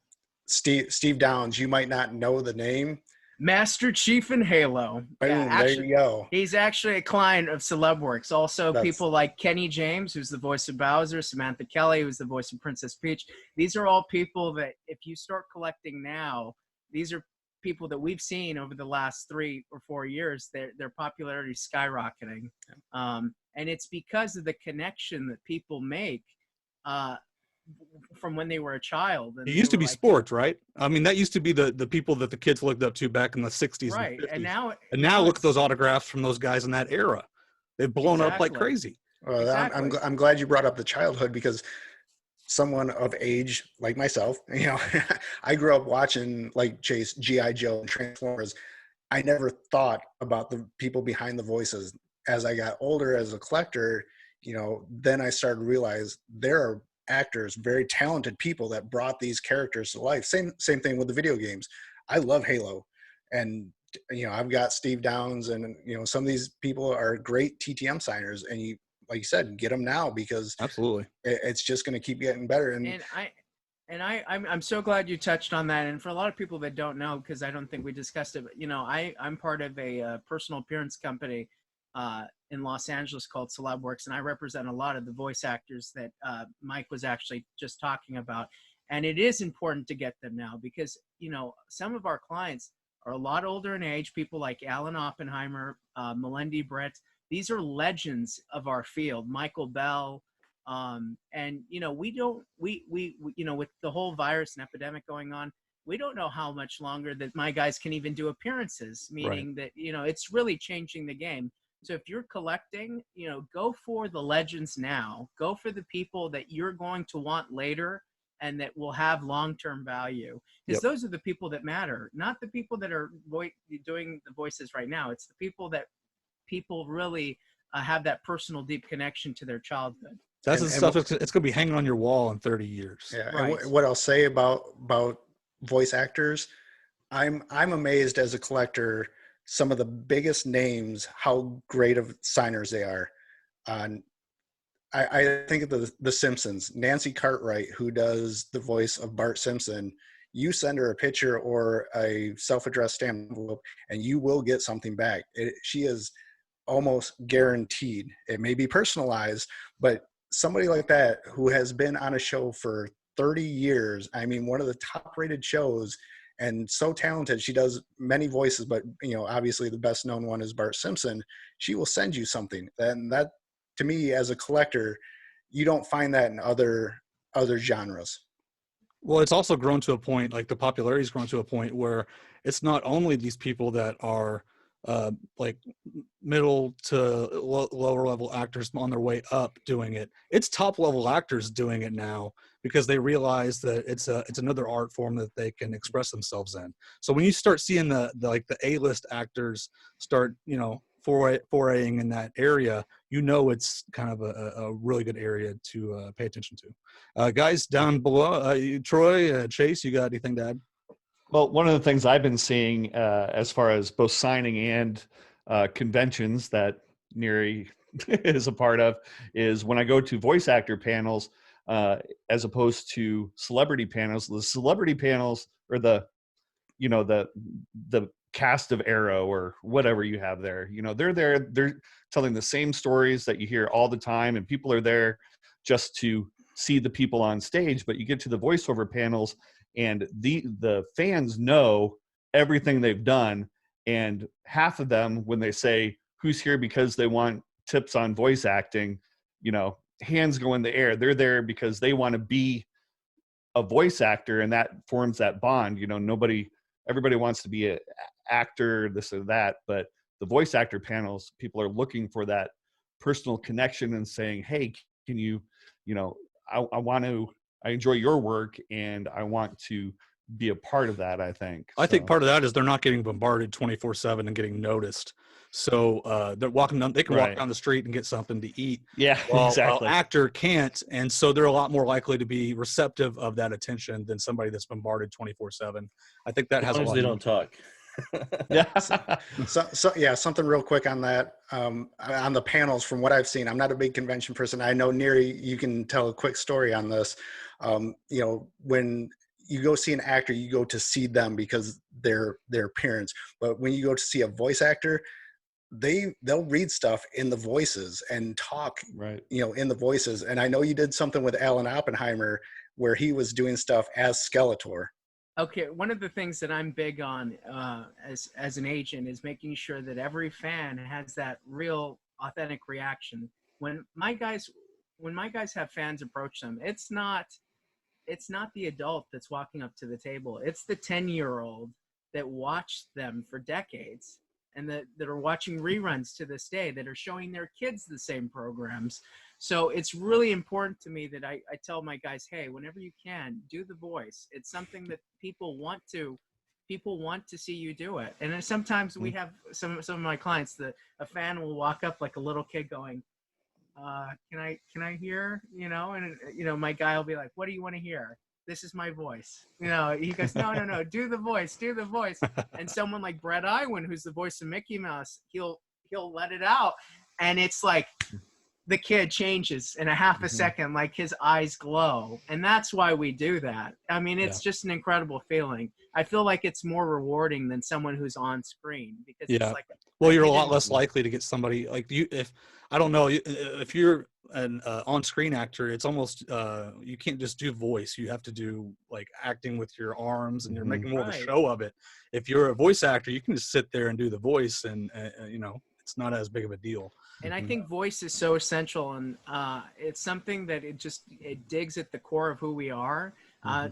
Steve Downs, you might not know the name. Master Chief in Halo. Boom, there you go. He's actually a client of Celebworks. Also, That's... people like Kenny James, who's the voice of Bowser, Samantha Kelly, who's the voice of Princess Peach. These are all people that, if you start collecting now, these are people that we've seen over the last 3 or 4 years. Their popularity is skyrocketing. And it's because of the connection that people make from when they were a child. And it used to be sports, right? I mean, that used to be the people that the kids looked up to back in the 60s. Right. And 50s. And now look at those autographs from those guys in that era. They've blown up like crazy. Well, exactly. I'm glad you brought up the childhood, because someone of age like myself, I grew up watching, like Chase, G.I. Joe and Transformers. I never thought about the people behind the voices. As I got older as a collector, then I started to realize there are actors, very talented people that brought these characters to life. Same thing with the video games. I love Halo, and I've got Steve Downs, and some of these people are great TTM signers, and you, like you said, get them now, because absolutely it's just going to keep getting better. I'm so glad you touched on that. And for a lot of people that don't know, because I don't think we discussed it, but I'm part of a personal appearance company in Los Angeles called Celebworks, and I represent a lot of the voice actors that Mike was actually just talking about. And it is important to get them now, because some of our clients are a lot older in age. People like Alan Oppenheimer, Melendi Brett. These are legends of our field. Michael Bell, and we with the whole virus and epidemic going on, we don't know how much longer that my guys can even do appearances. Meaning that it's really changing the game. So if you're collecting, go for the legends now. Go for the people that you're going to want later and that will have long-term value. Because those are the people that matter, not the people that are doing the voices right now. It's the people that people really have that personal, deep connection to their childhood. That's the stuff it's going to be hanging on your wall in 30 years. Yeah. Right. And what I'll say about voice actors, I'm amazed as a collector, some of the biggest names, how great of signers they are. I think of the Simpsons, Nancy Cartwright, who does the voice of Bart Simpson. You send her a picture or a self-addressed stamp envelope, and you will get something back. She is almost guaranteed. It may be personalized, but somebody like that who has been on a show for 30 years, I mean, one of the top-rated shows, and so talented. She does many voices, but obviously the best known one is Bart Simpson. She will send you something, and that, to me, as a collector, you don't find that in other genres. Well, it's also grown to a point, like the popularity's grown to a point where it's not only these people that are like middle to lower level actors on their way up doing it. It's top level actors doing it now because they realize that it's another art form that they can express themselves in. So when you start seeing the A-list actors start, foraying in that area, it's kind of a really good area to pay attention to. Guys down below, Troy, Chase, you got anything to add? Well, one of the things I've been seeing as far as both signing and conventions that Neri is a part of is when I go to voice actor panels as opposed to celebrity panels. The celebrity panels or the cast of Arrow or whatever you have there, they're there, they're telling the same stories that you hear all the time, and people are there just to see the people on stage. But you get to the voiceover panels, and the fans know everything they've done, and half of them, when they say who's here because they want tips on voice acting, hands go in the air. They're there because they want to be a voice actor, and that forms that bond. Everybody wants to be an actor, this or that, but the voice actor panels, people are looking for that personal connection and saying, hey, can you, I enjoy your work and I want to be a part of that, I think. I think part of that is they're not getting bombarded 24/7 and getting noticed. So they're walking down, they can walk down the street and get something to eat. Yeah, exactly. While actor can't. And so they're a lot more likely to be receptive of that attention than somebody that's bombarded 24/7. I think that has a lot. They don't talk. Yeah. Something real quick on that. On the panels, from what I've seen, I'm not a big convention person. I know, Neri, you can tell a quick story on this. When you go see an actor, you go to see them because they're their appearance. But when you go to see a voice actor, they'll read stuff in the voices and talk, in the voices. And I know you did something with Alan Oppenheimer where he was doing stuff as Skeletor. Okay, one of the things that I'm big on as an agent is making sure that every fan has that real authentic reaction. When my guys have fans approach them, it's not the adult that's walking up to the table. It's the 10-year-old that watched them for decades and that are watching reruns to this day, that are showing their kids the same programs. So it's really important to me that I tell my guys, hey, whenever you can, do the voice. It's something that people want to see you do it. And then sometimes we have some of my clients, a fan will walk up like a little kid going, can I hear, and my guy will be like, what do you want to hear? This is my voice. He goes, no, do the voice. And someone like Brett Iwan, who's the voice of Mickey Mouse, he'll let it out. And it's like the kid changes in a half a second, like his eyes glow. And that's why we do that. I mean, it's just an incredible feeling. I feel like it's more rewarding than someone who's on screen because it's like, well, you're a lot less likely to get somebody like you. If you're an on-screen actor, it's almost you can't just do voice. You have to do like acting with your arms, and you're making more of a show of it. If you're a voice actor, you can just sit there and do the voice, and it's not as big of a deal. And I think voice is so essential, and it's something that it digs at the core of who we are.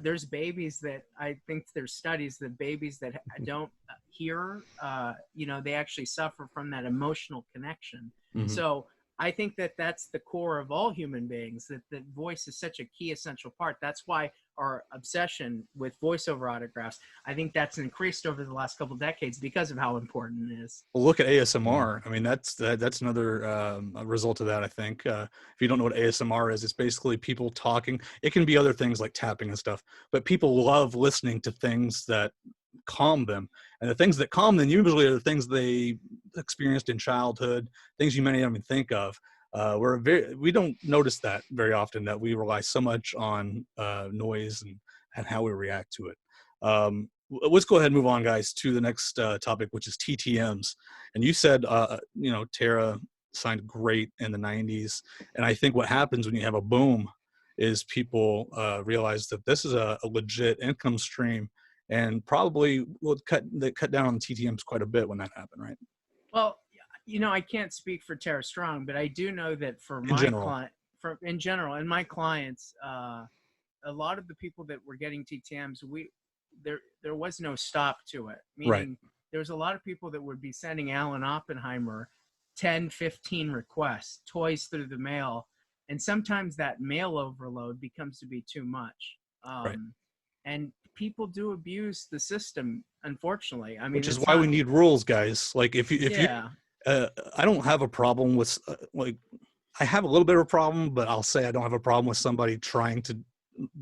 There's babies that I think there's studies that babies that don't hear, they actually suffer from that emotional connection. So I think that that's the core of all human beings, that voice is such a key essential part. That's why our obsession with voiceover autographs, I think that's increased over the last couple of decades because of how important it is. Well, look at ASMR. I mean, that's another result of that, I think. If you don't know what ASMR is, it's basically people talking. It can be other things like tapping and stuff, but people love listening to things that calm them. And the things that calm them usually are the things they experienced in childhood, things you may not even think of. We don't notice that very often, that we rely so much on noise and how we react to it. Let's go ahead and move on, guys, to the next topic, which is TTMs. And you said, Tara signed great in the 90s. And I think what happens when you have a boom is people realize that this is a legit income stream, and probably will cut down on the TTMs quite a bit when that happened, right? Well, I can't speak for Tara Strong, but I do know that for my client, in general, and my clients, a lot of the people that were getting TTMs, there was no stop to it. Meaning, there was a lot of people that would be sending Alan Oppenheimer 10, 15 requests, toys through the mail, and sometimes that mail overload becomes to be too much. And people do abuse the system, unfortunately. I mean, which is why we need rules, guys. Like if you, I don't have a problem with I have a little bit of a problem, but I'll say I don't have a problem with somebody trying to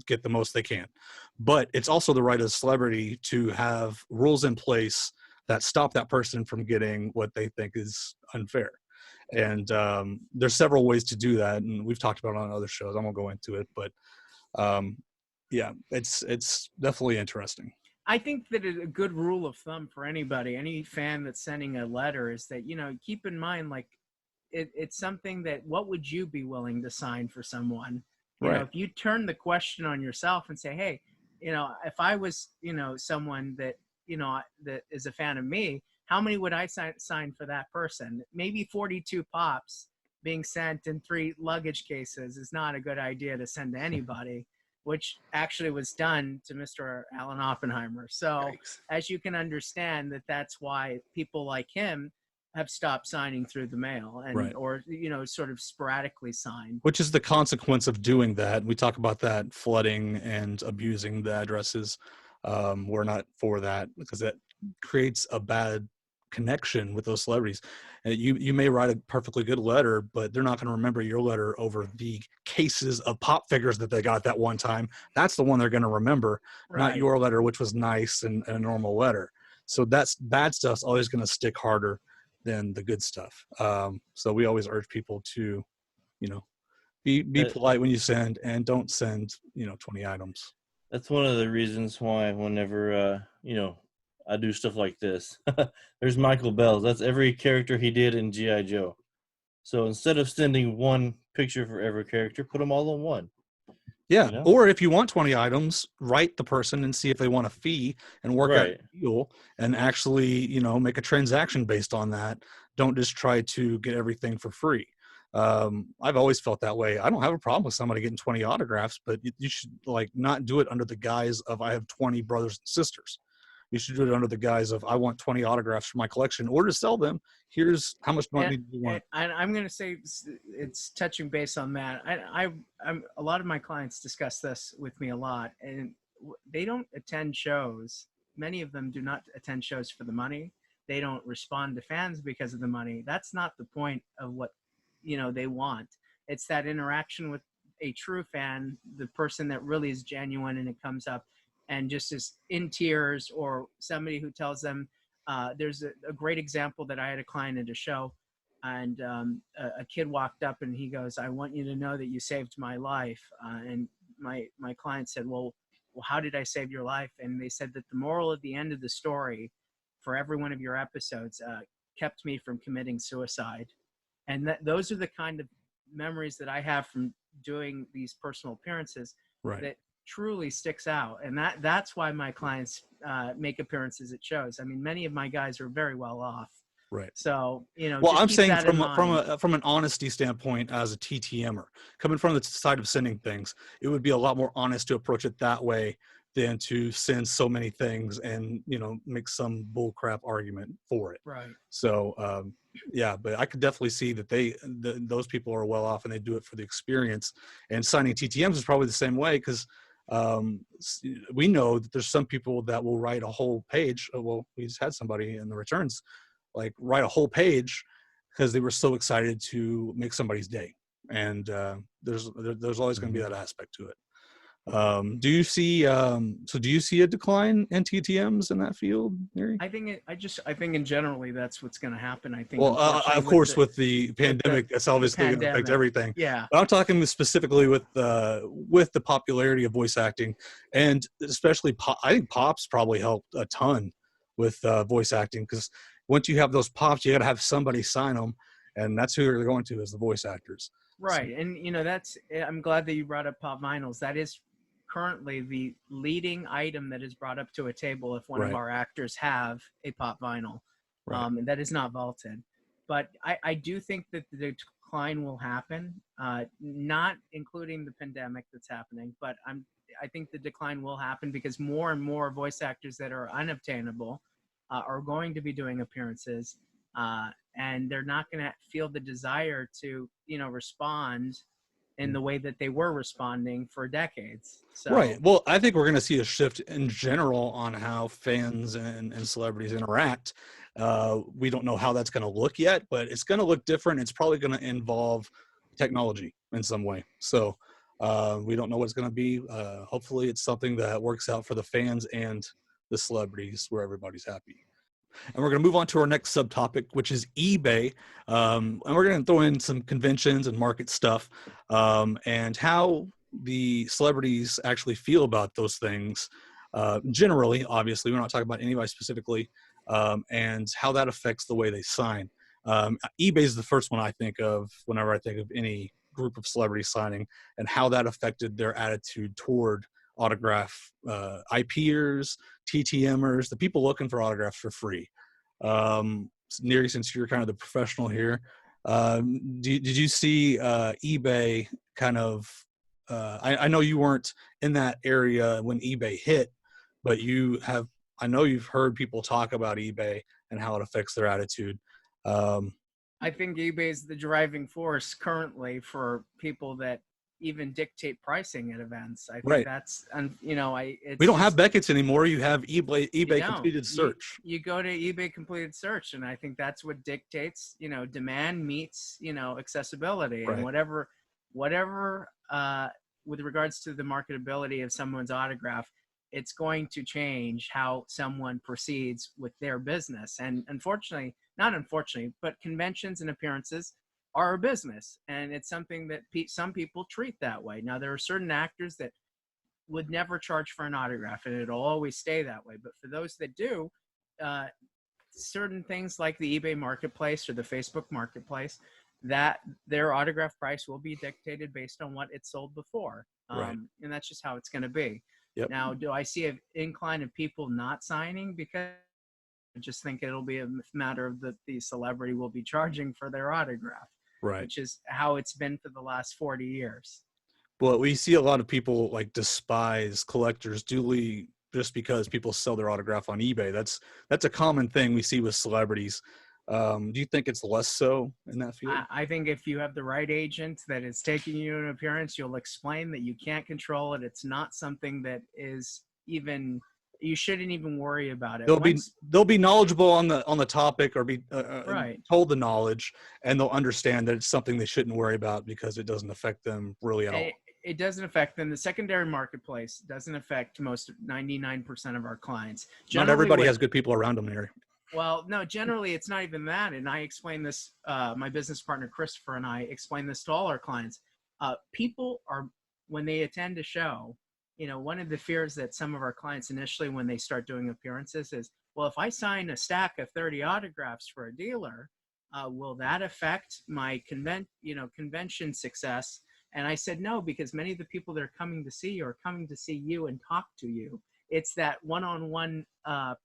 get the most they can. But it's also the right of celebrity to have rules in place that stop that person from getting what they think is unfair. And there's several ways to do that, and we've talked about it on other shows. I won't go into it, but it's definitely interesting. I think that a good rule of thumb for anybody, any fan that's sending a letter, is that, keep in mind, like, it's something that, what would you be willing to sign for someone? If you turn the question on yourself and say, hey, if I was, someone that, that is a fan of me, how many would I sign for that person? Maybe 42 pops being sent in 3 luggage cases is not a good idea to send to anybody, which actually was done to Mr. Alan Oppenheimer. So as you can understand, that's why people like him have stopped signing through the mail and or sort of sporadically sign. Which is the consequence of doing that. We talk about that, flooding and abusing the addresses. We're not for that, because that creates a bad connection with those celebrities. And you may write a perfectly good letter, but they're not going to remember your letter over the cases of pop figures that they got that one time. That's the one they're going to remember, not your letter, which was nice and a normal letter. So that's bad stuff's always going to stick harder than the good stuff. So we always urge people to, be polite when you send, and don't send, 20 items. That's one of the reasons why whenever, I do stuff like this, there's Michael Bell's. That's every character he did in G.I. Joe. So instead of sending one picture for every character, put them all in one. Yeah. Or if you want 20 items, write the person and see if they want a fee and work out a deal and actually, make a transaction based on that. Don't just try to get everything for free. I've always felt that way. I don't have a problem with somebody getting 20 autographs, but you should not do it under the guise of I have 20 brothers and sisters. You should do it under the guise of I want 20 autographs for my collection, or to sell them. Here's how much money do you want. And I'm going to say it's touching base on that. I'm a lot of my clients discuss this with me a lot, and they don't attend shows. Many of them do not attend shows for the money. They don't respond to fans because of the money. That's not the point of what they want. It's that interaction with a true fan, the person that really is genuine and it comes up and just is in tears, or somebody who tells them, there's a great example that I had a client at a show, and a kid walked up and he goes, I want you to know that you saved my life. And my client said, well, how did I save your life? And they said that the moral at the end of the story for every one of your episodes kept me from committing suicide. And those are the kind of memories that I have from doing these personal appearances that truly sticks out. And that's why my clients make appearances at shows. I mean, many of my guys are very well off. Right. So, well, I'm saying from an honesty standpoint, as a TTMer, coming from the side of sending things, it would be a lot more honest to approach it that way than to send so many things and, make some bullcrap argument for it. Right. So, but I could definitely see that those people are well off and they do it for the experience. And signing TTMs is probably the same way, because we know that there's some people that will write a whole page. Well, we just had somebody in the returns write a whole page because they were so excited to make somebody's day. And there's always going to be that aspect to it. Do you see do you see a decline in TTMs in that field, Mary? I think in generally that's what's going to happen. I think. Well, unfortunately, of course, with the pandemic, that's obviously going to affect pandemic. everything. Yeah. But I'm talking specifically with the popularity of voice acting, and especially I think pops probably helped a ton with voice acting, because once you have those pops, you got to have somebody sign them, and that's who they're going to, is the voice actors. Right, and I'm glad that you brought up pop vinyls. That is currently the leading item that is brought up to a table if one of our actors have a pop vinyl, and that is not vaulted. But I do think that the decline will happen, not including the pandemic that's happening, but I think the decline will happen because more and more voice actors that are unobtainable are going to be doing appearances, and they're not going to feel the desire to respond in the way that they were responding for decades. So, right. Well, I think we're going to see a shift in general on how fans and celebrities interact. We don't know how that's going to look yet, but it's going to look different. It's probably going to involve technology in some way. So we don't know what it's going to be. Hopefully it's something that works out for the fans and the celebrities where everybody's happy. And we're going to move on to our next subtopic, which is eBay. And we're going to throw in some conventions and market stuff, and how the celebrities actually feel about those things. Generally, obviously, we're not talking about anybody specifically, and how that affects the way they sign. eBay is the first one I think of whenever I think of any group of celebrities signing, and how that affected their attitude toward autograph IPers, TTMers, the people looking for autographs for free. Neri, since you're kind of the professional here, did you see eBay kind of, I know you weren't in that area when eBay hit, but I know you've heard people talk about eBay and how it affects their attitude. I think eBay is the driving force currently for people that even dictate pricing at events. I think that's, we don't have Beckett's anymore. You have eBay completed search. You go to eBay completed search, and I think that's what dictates, demand meets, accessibility, and whatever, with regards to the marketability of someone's autograph, it's going to change how someone proceeds with their business. And not unfortunately, but conventions and appearances are a business, and it's something that some people treat that way. Now, there are certain actors that would never charge for an autograph, and it'll always stay that way. But for those that do, certain things like the eBay marketplace or the Facebook marketplace, that their autograph price will be dictated based on what it sold before. And that's just how it's going to be. Yep. Now, do I see an incline of people not signing? Because I just think it'll be a matter of the celebrity will be charging for their autograph. Right. Which is how it's been for the last 40 years. Well, we see a lot of people despise collectors duly just because people sell their autograph on eBay. That's a common thing we see with celebrities. Do you think it's less so in that field? I think if you have the right agent that is taking you to an appearance, you'll explain that you can't control it. It's not something that is even, you shouldn't even worry about it. They'll be knowledgeable on the topic, or be told the knowledge, and they'll understand that it's something they shouldn't worry about because it doesn't affect them really at all. It doesn't affect them. The secondary marketplace doesn't affect 99% of our clients. Not everybody has good people around them here. Well, no, generally it's not even that. And I explain this, my business partner, Christopher, and I explain this to all our clients. People are, when they attend a show, one of the fears that some of our clients initially, when they start doing appearances, is, well, if I sign a stack of 30 autographs for a dealer, will that affect my convention success? And I said, no, because many of the people that are coming to see you are coming to see you and talk to you. It's that one-on-one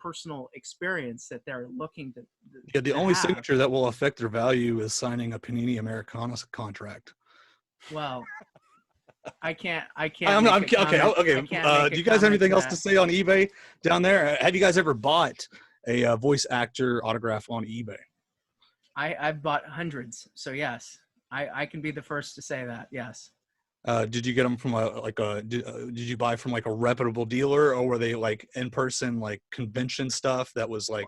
personal experience that they're looking to. Yeah, the only signature that will affect their value is signing a Panini Americana contract. Well, I can't. Okay. Do you guys have anything else to say on eBay down there? Have you guys ever bought a voice actor autograph on eBay? I've bought hundreds, so yes, I can be the first to say that. Yes. Did you get them from did you buy from a reputable dealer, or were they in person convention stuff that was like?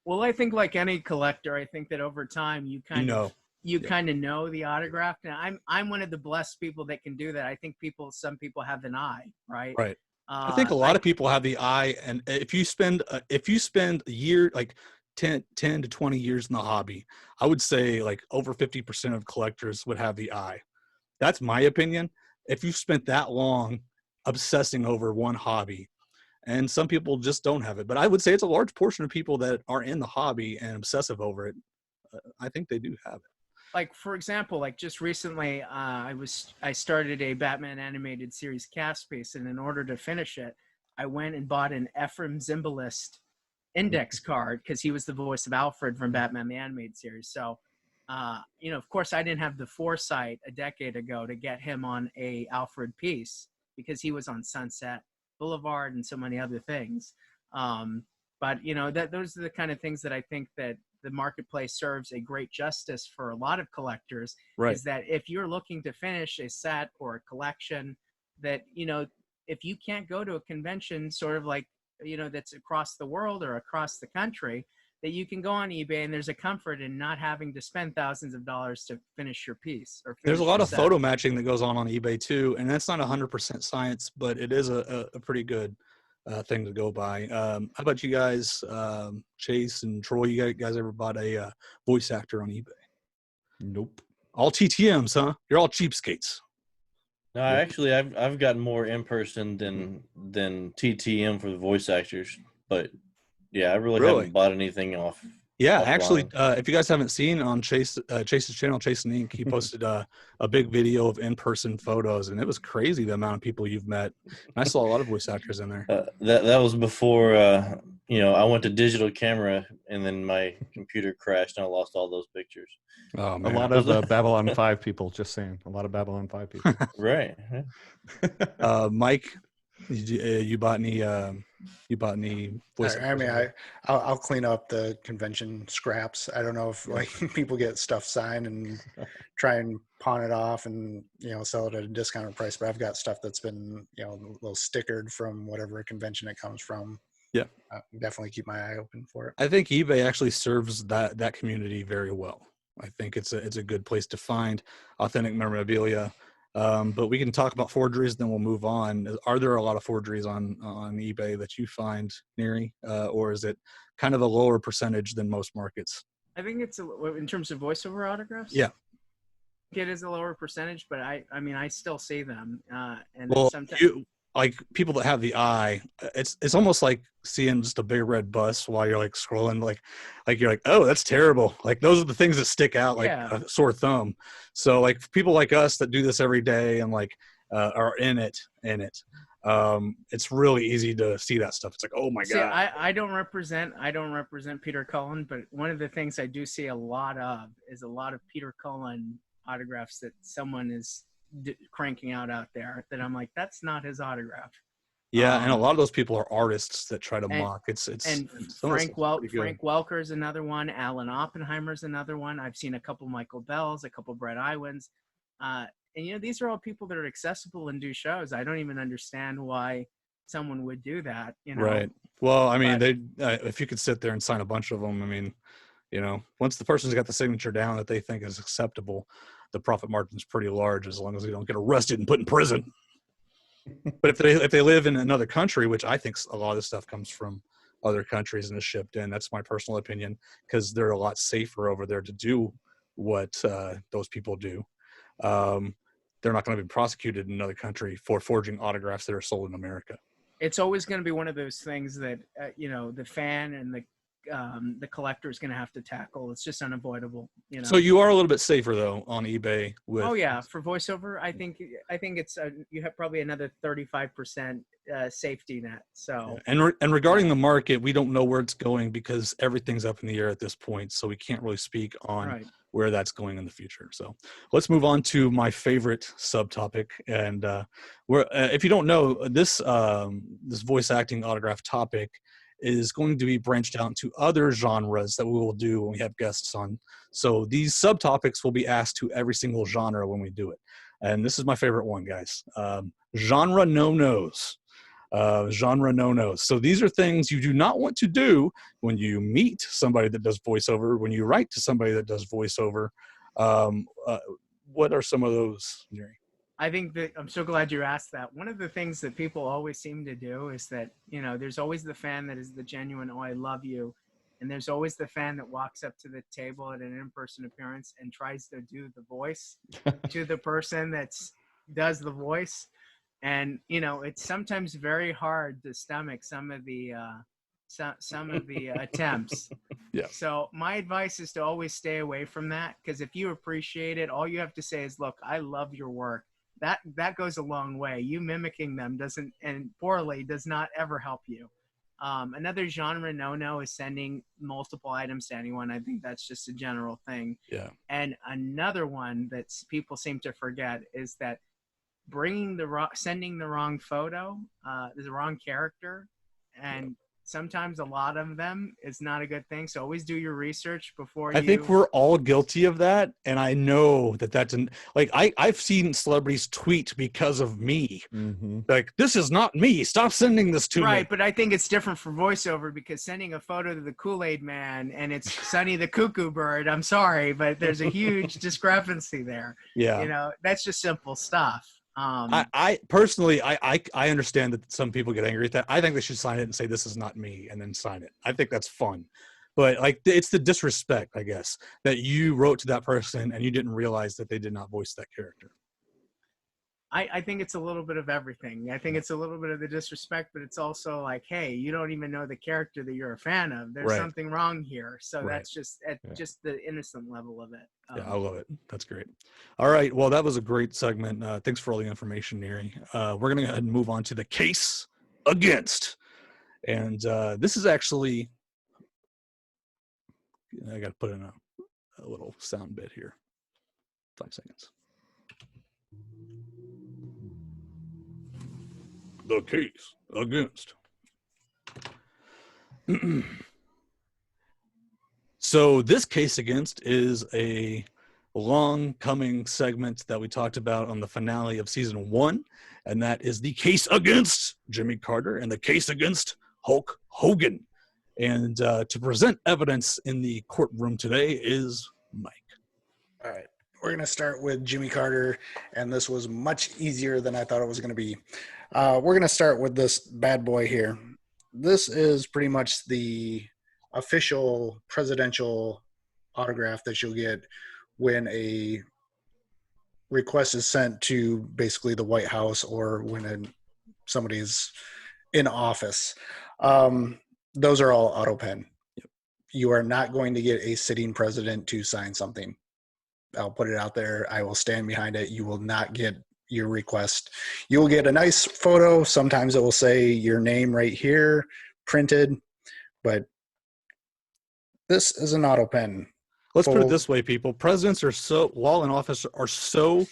Well, I think like any collector, I think that over time you kind of you Yeah. kind of know the autograph. Now, I'm one of the blessed people that can do that. I think some people have an eye, right? Right. I think a lot of people have the eye, and if you spend a year, like 10 to 20 years in the hobby, I would say like over 50% of collectors would have the eye. That's my opinion. If you've spent that long obsessing over one hobby, and some people just don't have it, but I would say it's a large portion of people that are in the hobby and obsessive over it. I think they do have it. Like, for example, like just recently, I started a Batman animated series cast piece, and in order to finish it, I went and bought an Ephraim Zimbalist index card because he was the voice of Alfred from Batman the Animated Series. So, of course, I didn't have the foresight a decade ago to get him on a Alfred piece because he was on Sunset Boulevard and so many other things. But those are the kind of things that I think that the marketplace serves a great justice for a lot of collectors. Right. Is that if you're looking to finish a set or a collection, that if you can't go to a convention sort of like that's across the world or across the country, that you can go on eBay, and there's a comfort in not having to spend thousands of dollars to finish your piece. Or There's a lot of set. photo matching that goes on eBay too, and that's not 100% science, but it is a pretty good thing to go by. How about you guys, Chase and Troy? You guys ever bought a voice actor on eBay? Nope. All TTMs, huh? You're all cheapskates. No, actually, I've gotten more in person than TTM for the voice actors, but yeah, I really haven't bought anything off. Yeah, offline. actually, if you guys haven't seen on Chase's channel, Chase and Ink, he posted a big video of in-person photos, and it was crazy the amount of people you've met. And I saw a lot of voice actors in there. That was before I went to digital camera, and then my computer crashed, and I lost all those pictures. Oh man, A lot of Babylon 5 people. Just saying, a lot of Babylon 5 people. Right. Mike, you bought any? You bought any voice? I mean, I'll clean up the convention scraps. I don't know if like people get stuff signed and try and pawn it off and sell it at a discounted price. But I've got stuff that's been a little stickered from whatever convention it comes from. Yeah, definitely keep my eye open for it. I think eBay actually serves that community very well. I think it's a good place to find authentic memorabilia. But we can talk about forgeries, then we'll move on. Are there a lot of forgeries on eBay that you find, Neri, or is it kind of a lower percentage than most markets? I think it's in terms of voiceover autographs. Yeah, it is a lower percentage, but I mean I still see them. And well, sometimes like people that have the eye, it's almost like seeing just a big red bus while you're like scrolling, like you're like, oh, that's terrible. Like those are the things that stick out like a sore thumb. So like people like us that do this every day and like are in it, it's really easy to see that stuff. It's like, oh my god. I don't represent Peter Cullen, but one of the things I do see a lot of is a lot of Peter Cullen autographs that someone is cranking out there that I'm like, that's not his autograph. Yeah, and a lot of those people are artists that try to mock. Frank Welker is another one. Alan Oppenheimer is another one. I've seen a couple Michael Bells, a couple Brett Iwins, and these are all people that are accessible and do shows. I don't even understand why someone would do that. Right. Well, I mean, if you could sit there and sign a bunch of them, I mean, once the person's got the signature down that they think is acceptable, the profit margin is pretty large as long as they don't get arrested and put in prison. But if they live in another country, which I think a lot of this stuff comes from other countries and is shipped in, that's my personal opinion, because they're a lot safer over there to do what those people do. They're not going to be prosecuted in another country for forging autographs that are sold in America. It's always going to be one of those things that the fan and the collector is going to have to tackle. It's just unavoidable. So you are a little bit safer though on eBay with. Oh yeah, for voiceover, I think it's you have probably another 35% safety net. So and regarding the market, we don't know where it's going because everything's up in the air at this point. So we can't really speak on where that's going in the future. So let's move on to my favorite subtopic. And if you don't know, this voice acting autograph topic is going to be branched out into other genres that we will do when we have guests on. So these subtopics will be asked to every single genre when we do it. And this is my favorite one, guys. Genre no-nos. Genre no-nos. So these are things you do not want to do when you meet somebody that does voiceover, when you write to somebody that does voiceover. What are some of those, Jerry? I think that I'm so glad you asked that. One of the things that people always seem to do is that, there's always the fan that is the genuine, oh, I love you. And there's always the fan that walks up to the table at an in-person appearance and tries to do the voice to the person that does the voice. And, it's sometimes very hard to stomach some of the attempts. Yeah. So my advice is to always stay away from that, because if you appreciate it, all you have to say is, look, I love your work. That goes a long way. You mimicking them poorly does not ever help you. Another genre no is sending multiple items to anyone. I think that's just a general thing. Yeah. And another one that people seem to forget is that sending the wrong photo, the wrong character, and sometimes a lot of them is not a good thing. So always do your research before I think we're all guilty of that. And I know that's I've seen celebrities tweet because of me. Mm-hmm. Like, this is not me. Stop sending this to me. Right, but I think it's different for voiceover, because sending a photo to the Kool-Aid Man and it's Sonny the Cuckoo Bird, I'm sorry, but there's a huge discrepancy there. Yeah. That's just simple stuff. I personally, I understand that some people get angry at that. I think they should sign it and say, this is not me, and then sign it. I think that's fun. But it's the disrespect, I guess, that you wrote to that person and you didn't realize that they did not voice that character. I think it's a little bit of everything. I think it's a little bit of the disrespect, but it's also like, hey, you don't even know the character that you're a fan of. There's something wrong here. So that's just just the innocent level of it. Yeah, I love it. That's great. All right. Well, that was a great segment. Thanks for all the information, Neri. We're going to go ahead and move on to the case against. And this is actually, I got to put in a little sound bit here. 5 seconds. The case against. So this case against is a long coming segment that we talked about on the finale of season 1, and that is the case against Jimmy Carter and the case against Hulk Hogan. And to present evidence in the courtroom today is Mike. All right. We're going to start with Jimmy Carter, and this was much easier than I thought it was going to be. We're going to start with this bad boy here. This is pretty much the official presidential autograph that you'll get when a request is sent to basically the White House or when somebody's in office. Those are all auto pen. Yep. You are not going to get a sitting president to sign something. I'll put it out there. I will stand behind it. You will not get your request. You'll get a nice photo. Sometimes it will say your name right here printed, but this is an auto pen. Let's put it this way, people. Presidents are while in office, are so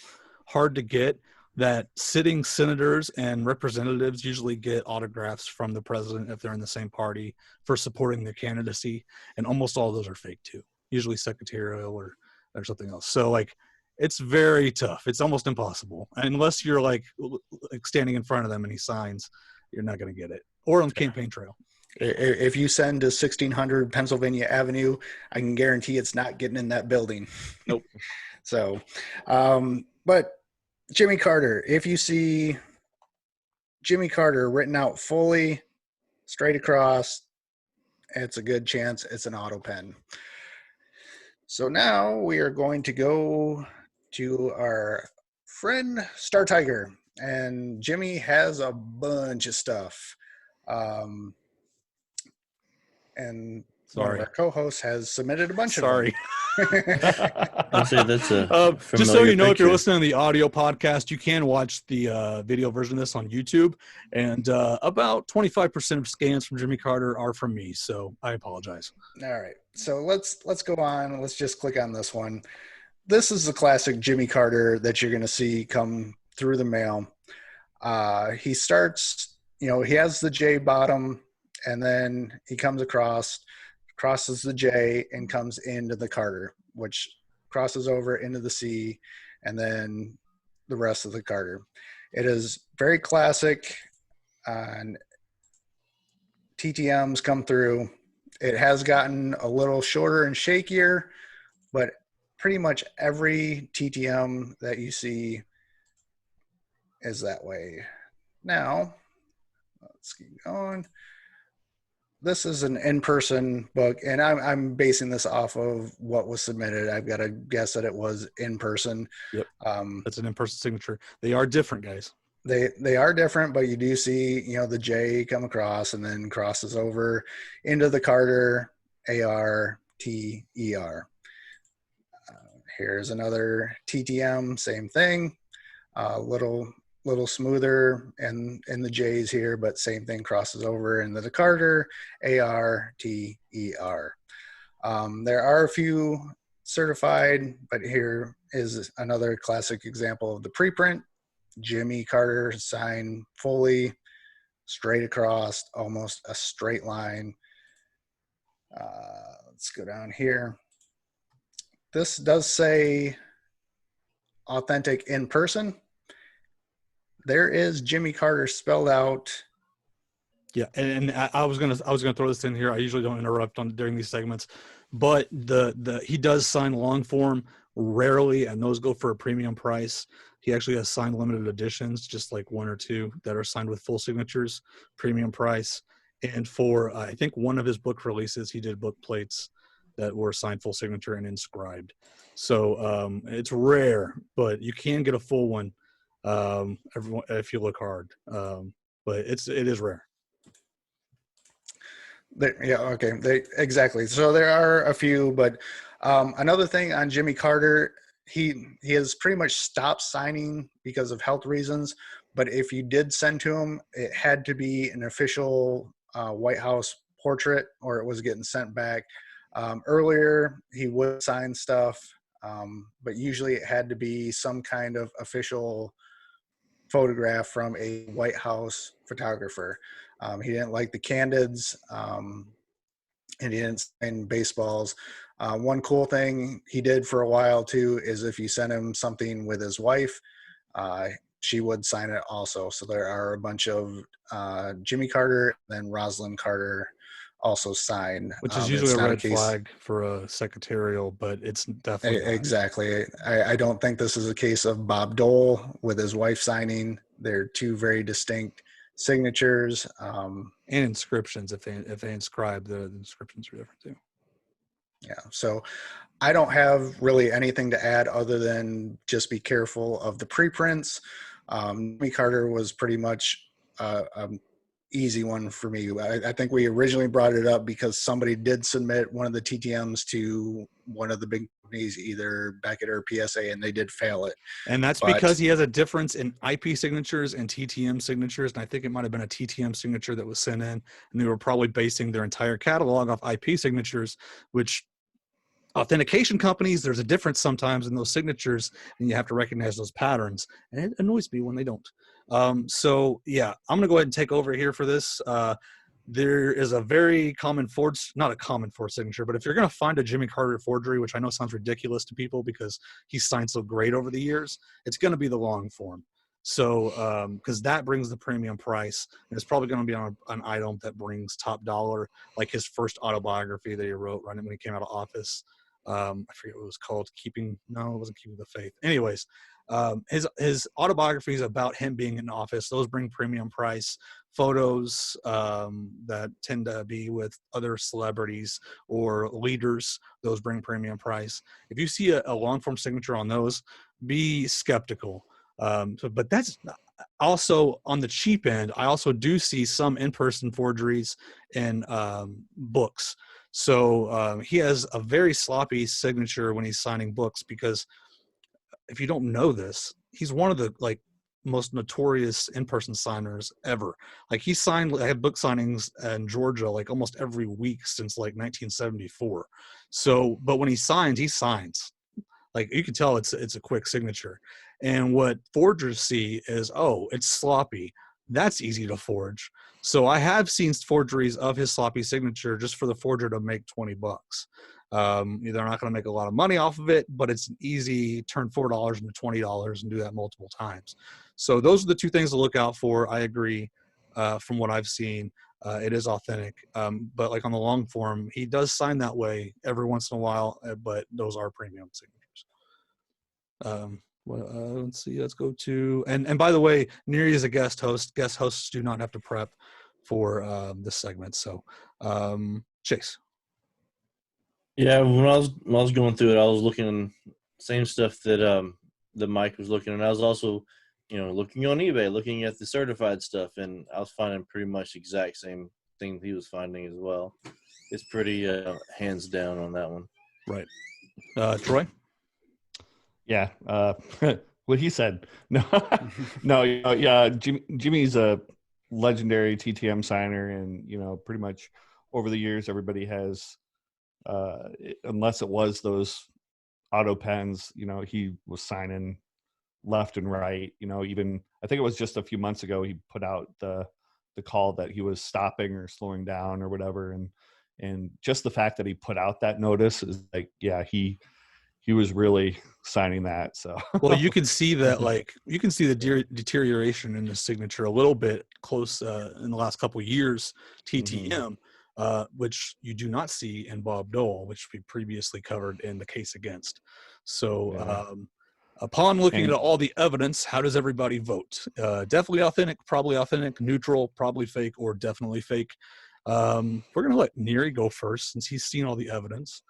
hard to get that sitting senators and representatives usually get autographs from the president if they're in the same party for supporting their candidacy. And almost all of those are fake too, usually secretarial or something else. So it's very tough. It's almost impossible. Unless you're like standing in front of them and he signs, you're not going to get it. Or on the campaign trail. If you send to 1600 Pennsylvania Avenue, I can guarantee it's not getting in that building. Nope. So, but Jimmy Carter, if you see Jimmy Carter written out fully, straight across, it's a good chance it's an auto pen. So now we are going to go to our friend Star Tiger, and Jimmy has a bunch of stuff. And one of our co-hosts has submitted a bunch of them. I'd say that's a just so you know, picture. if you're listening to the audio podcast, you can watch the video version of this on YouTube. And about 25% of scans from Jimmy Carter are from me, so I apologize. All right, so let's go on. Let's just click on this one. This is the classic Jimmy Carter that you're going to see come through the mail. He starts, he has the J bottom, and then he comes across, crosses the J, and comes into the Carter, which crosses over into the C, and then the rest of the Carter. It is very classic. And TTMs come through. It has gotten a little shorter and shakier, but pretty much every TTM that you see is that way. Now, let's keep going. This is an in-person book, and I'm basing this off of what was submitted. I've got to guess that it was in person. Yep. That's an in-person signature. They are different, guys. They are different, but you do see, the J come across and then crosses over into the Carter, ARTER. Here's another TTM, same thing. Little smoother in the J's here, but same thing, crosses over into the Carter, ARTER. There are a few certified, but here is another classic example of the preprint. Jimmy Carter signed fully, straight across, almost a straight line. Let's go down here. This does say authentic in person. There is Jimmy Carter spelled out. Yeah, and I was gonna throw this in here. I usually don't interrupt during these segments, but he does sign long form rarely, and those go for a premium price. He actually has signed limited editions, just like one or two that are signed with full signatures, premium price. And for I think one of his book releases, he did book plates that were signed full signature and inscribed. So it's rare, but you can get a full one if you look hard. But it is rare. Exactly. So there are a few, but another thing on Jimmy Carter, he has pretty much stopped signing because of health reasons. But if you did send to him, it had to be an official White House portrait, or it was getting sent back. Earlier, he would sign stuff, but usually it had to be some kind of official photograph from a White House photographer. He didn't like the candids, and he didn't sign baseballs. One cool thing he did for a while too is if you sent him something with his wife, she would sign it also. So there are a bunch of Jimmy Carter and then Rosalind Carter also signed, which is usually a red flag for a secretarial, but it's definitely exactly. I don't think this is a case of Bob Dole with his wife signing. They're two very distinct signatures, and inscriptions. If they inscribe, the inscriptions are different too. Yeah, so I don't have really anything to add other than just be careful of the preprints. Jimmy Carter was pretty much easy one for me. I think we originally brought it up because somebody did submit one of the TTMs to one of the big companies, either Beckett or PSA, and they did fail it. And that's because he has a difference in IP signatures and TTM signatures. And I think it might have been a TTM signature that was sent in, and they were probably basing their entire catalog off IP signatures, which authentication companies, there's a difference sometimes in those signatures, and you have to recognize those patterns. And it annoys me when they don't. So yeah, I'm going to go ahead and take over here for this. There is a very common not a common forged signature, but if you're going to find a Jimmy Carter forgery, which I know sounds ridiculous to people because he's signed so great over the years, it's going to be the long form. So, because that brings the premium price, and it's probably going to be on an item that brings top dollar, like his first autobiography that he wrote right when he came out of office. I forget what it was called. It wasn't Keeping the Faith. Anyways, his autobiography is about him being in office. Those bring premium price. Photos that tend to be with other celebrities or leaders, those bring premium price. If you see a long form signature on those, be skeptical. But that's also on the cheap end. I also do see some in-person forgeries in books. So he has a very sloppy signature when he's signing books, because if you don't know this, he's one of the most notorious in-person signers ever. I had book signings in Georgia almost every week since 1974. So, but when he signs. You can tell it's a quick signature. And what forgers see is, it's sloppy. That's easy to forge. So I have seen forgeries of his sloppy signature just for the forger to make $20. They're not going to make a lot of money off of it, but it's an easy turn $4 into $20 and do that multiple times. So those are the two things to look out for. I agree. From what I've seen, it is authentic. But on the long form, he does sign that way every once in a while, but those are premium signatures. Let's see. Let's go to and by the way, Neri is a guest host. Guest hosts do not have to prep for this segment. So, Chase. Yeah, when I was going through it, I was looking same stuff that Mike was looking, and I was also, looking on eBay, looking at the certified stuff, and I was finding pretty much the exact same thing he was finding as well. It's pretty hands down on that one. Right. Troy. Yeah. What he said. No, no. Yeah. Jimmy's a legendary TTM signer, and pretty much over the years, everybody has, unless it was those auto pens, he was signing left and right. Even I think it was just a few months ago he put out the call that he was stopping or slowing down or whatever, and just the fact that he put out that notice is like, yeah, he was really signing that. So well, you can see that, like, you can see the deterioration in the signature a little bit close in the last couple of years, TTM, which you do not see in Bob Dole, which we previously covered in the case against. So upon looking at all the evidence, how does everybody vote? Definitely authentic, probably authentic, neutral, probably fake, or definitely fake. We're going to let Neri go first since he's seen all the evidence.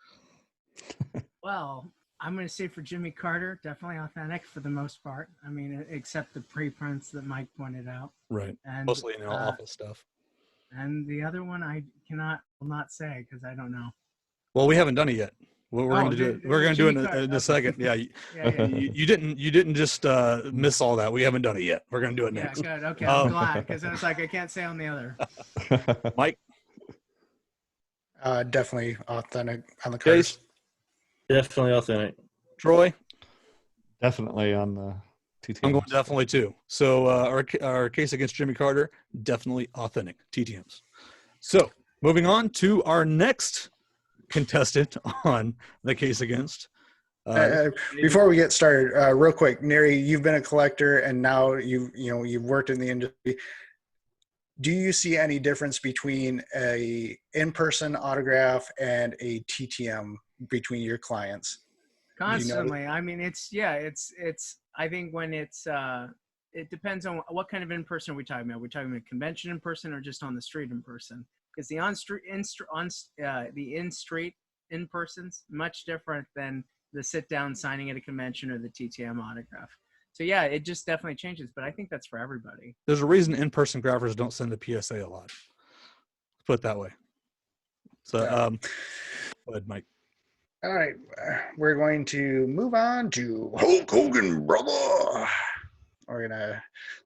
Well, I'm going to say for Jimmy Carter, definitely authentic for the most part. I mean, except the preprints that Mike pointed out. Right. And, mostly awful stuff. And the other one I will not say because I don't know. Well, we haven't done it yet. We're going to do it. We're going to do it in a second. Yeah. You didn't just miss all that. We haven't done it yet. We're going to do it next. Yeah, good. Okay, I'm glad because it's like I can't say on the other. Mike. Definitely authentic on the case. Definitely authentic. Troy. Definitely on the TTM. I'm going definitely too. So our case against Jimmy Carter, definitely authentic TTMs. So moving on to our next contestant on the case against. Before we get started, real quick, Neri, you've been a collector and now you've worked in the industry. Do you see any difference between a in-person autograph and a TTM between your clients? Constantly. I mean, it's I think when it's it depends on what kind of in-person we're talking about. We're talking about convention in person or just on the street in person. Because the in-street in-person's much different than the sit-down signing at a convention or the TTM autograph. So yeah, it just definitely changes, but I think that's for everybody. There's a reason in-person graphers don't send a PSA a lot. Let's put it that way. So, go ahead, Mike. All right, we're going to move on to Hulk Hogan, brother. We're gonna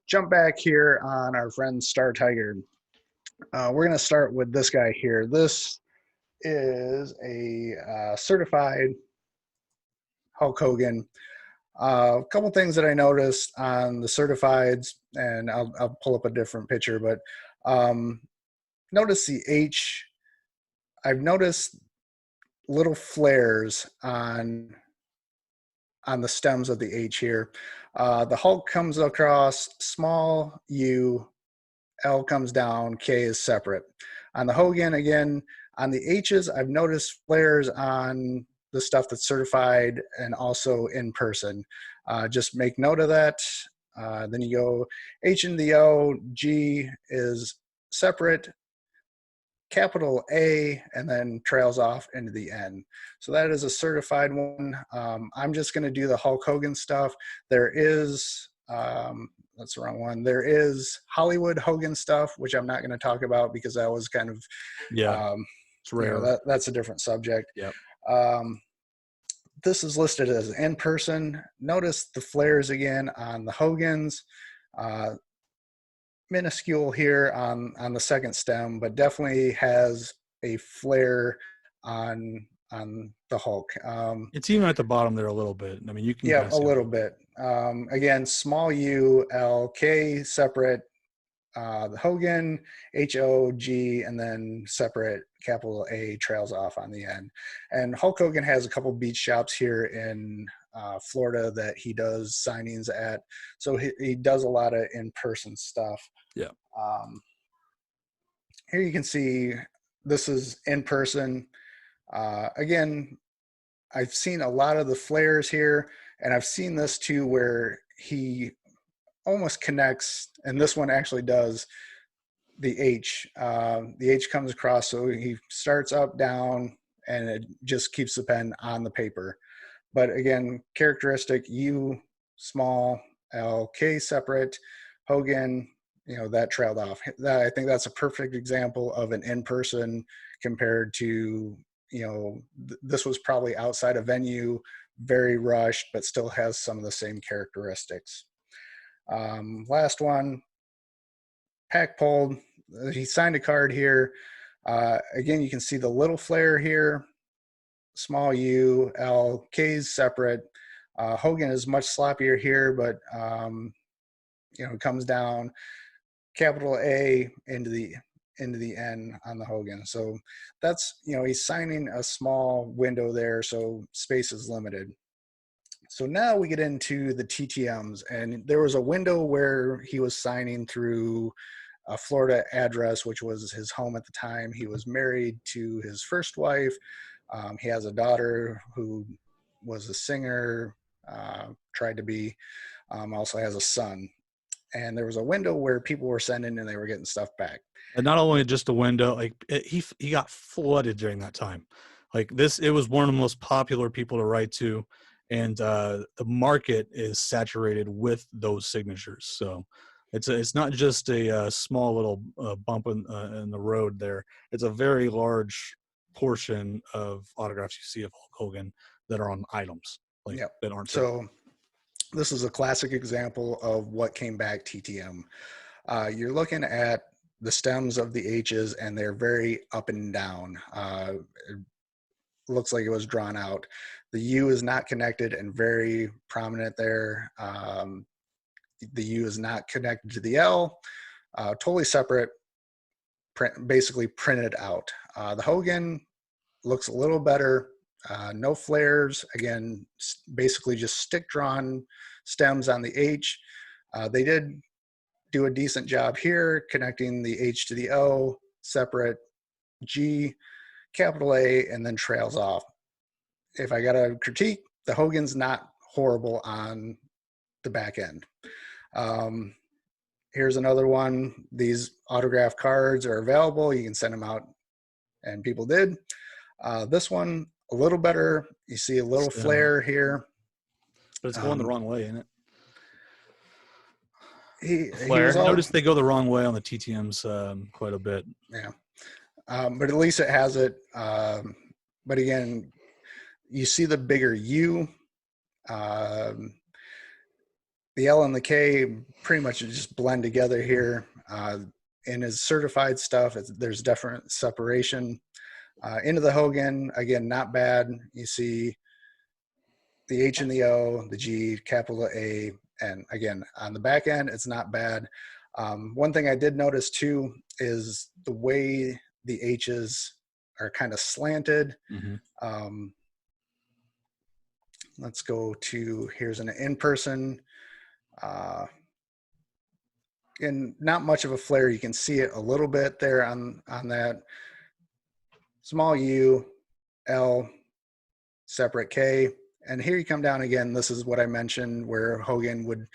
jump back here on our friend Star Tiger. We're gonna start with this guy here. This is a certified Hulk Hogan. A couple things that I noticed on the certifieds, and I'll pull up a different picture, but notice the H. I've noticed little flares on the stems of the H here. The Hulk comes across small U, L comes down, K is separate. On the Hogan, again, on the H's, I've noticed flares on the stuff that's certified and also in person. Just make note of that. Then you go H and the O, G is separate, capital A, and then trails off into the N. So that is a certified one. I'm just going to do the Hulk Hogan stuff. There is, that's the wrong one. There is Hollywood Hogan stuff, which I'm not going to talk about because that was kind of, it's rare. That's a different subject. Yep. This is listed as in person. Notice the flares again on the Hogans. Minuscule here on the second stem, but definitely has a flare on the Hulk. It's even at the bottom there a little bit. I mean, you can a little bit. Again, small U, L, K separate. The Hogan, H, O, G, and then separate capital A trails off on the end. And Hulk Hogan has a couple beach shops here in Florida that he does signings at. So he does a lot of in-person stuff. Yeah. Here you can see this is in person. Again, I've seen a lot of the flares here, And I've seen this too, where he almost connects, and this one actually does, the H. The H comes across, so he starts up, down, and it just keeps the pen on the paper. But again, characteristic U small, L K separate, Hogan, that trailed off. I think that's a perfect example of an in-person compared to, this was probably outside a venue, very rushed, but still has some of the same characteristics. Last one, pack pulled. He signed a card here. Again, you can see the little flare here, small U, L, K's separate. Hogan is much sloppier here, but it comes down, capital A into the N on the Hogan. So that's, he's signing a small window there, so space is limited. So now we get into the TTMs, and there was a window where he was signing through a Florida address, which was his home at the time. He was married to his first wife. He has a daughter who was a singer, tried to be, also has a son. And there was a window where people were sending and they were getting stuff back. And not only just a window, like he got flooded during that time. Like it was one of the most popular people to write to, and the market is saturated with those signatures. So it's not just a small little bump in the road there. It's a very large portion of autographs you see of Hulk Hogan that are on items, that aren't. So this is a classic example of what came back TTM. You're looking at the stems of the H's, and they're very up and down. It looks like it was drawn out. The U is not connected and very prominent there. The U is not connected to the L, totally separate, basically printed out. The Hogan looks a little better. No flares. Again, basically just stick drawn stems on the H. They did do a decent job here, connecting the H to the O, separate, G, capital A, and then trails off. If I got to critique, the Hogan's not horrible on the back end. Here's another one. These autograph cards are available. You can send them out, and people did. This one, a little better. You see a little flare here. But it's going the wrong way, isn't it? I noticed they go the wrong way on the TTMs quite a bit. Yeah. But at least it has it. But again, you see the bigger U. The L and the K pretty much just blend together here. In his certified stuff, there's different separation. Into the Hogan, again, not bad. You see the H and the O, the G, capital A, and again, on the back end, it's not bad. One thing I did notice too is the way the H's are kind of slanted. Mm-hmm. Let's go to, here's an in-person. And not much of a flare. You can see it a little bit there on that. Small U, L, separate K. And here you come down again. This is what I mentioned, where Hogan would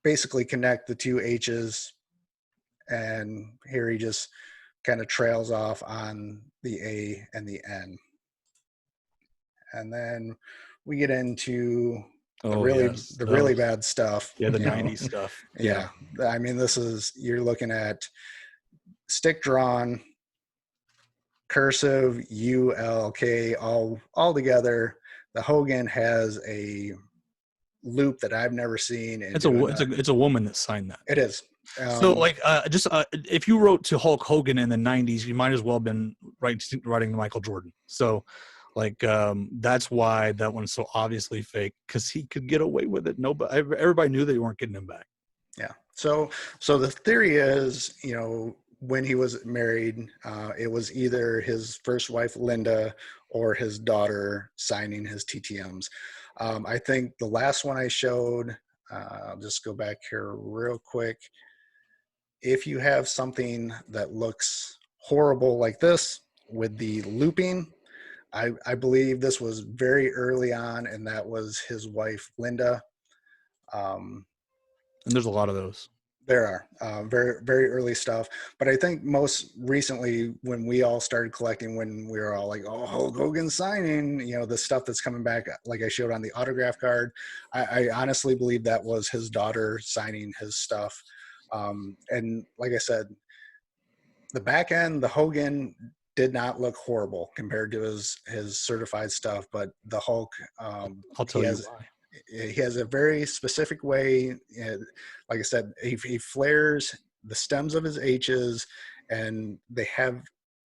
basically connect the two H's. And here he just kind of trails off on the A and the N. And then we get into the really bad stuff. Yeah, the 90s stuff. Yeah. I mean, you're looking at stick drawn, cursive, U, L, K, all together. The Hogan has a loop that I've never seen. It's a woman that signed that. It is. So if you wrote to Hulk Hogan in the 90s, you might as well have been writing to Michael Jordan. So that's why that one's so obviously fake, because he could get away with it. Everybody knew they weren't getting him back. Yeah. So the theory is, when he was married, it was either his first wife, Linda, or his daughter signing his TTMs. I think the last one I showed, I'll just go back here real quick. If you have something that looks horrible like this with the looping, I believe this was very early on, and that was his wife, Linda. Um, And there's a lot of those. There are very, very early stuff. But I think most recently when we all started collecting, when we were all like, oh, Hulk Hogan signing, you know, the stuff that's coming back, like I showed on the autograph card, I honestly believe that was his daughter signing his stuff. And like I said, the back end, the Hogan did not look horrible compared to his certified stuff, but the Hulk, I'll tell you why. he has a very specific way. Like I said, he flares the stems of his H's, and they have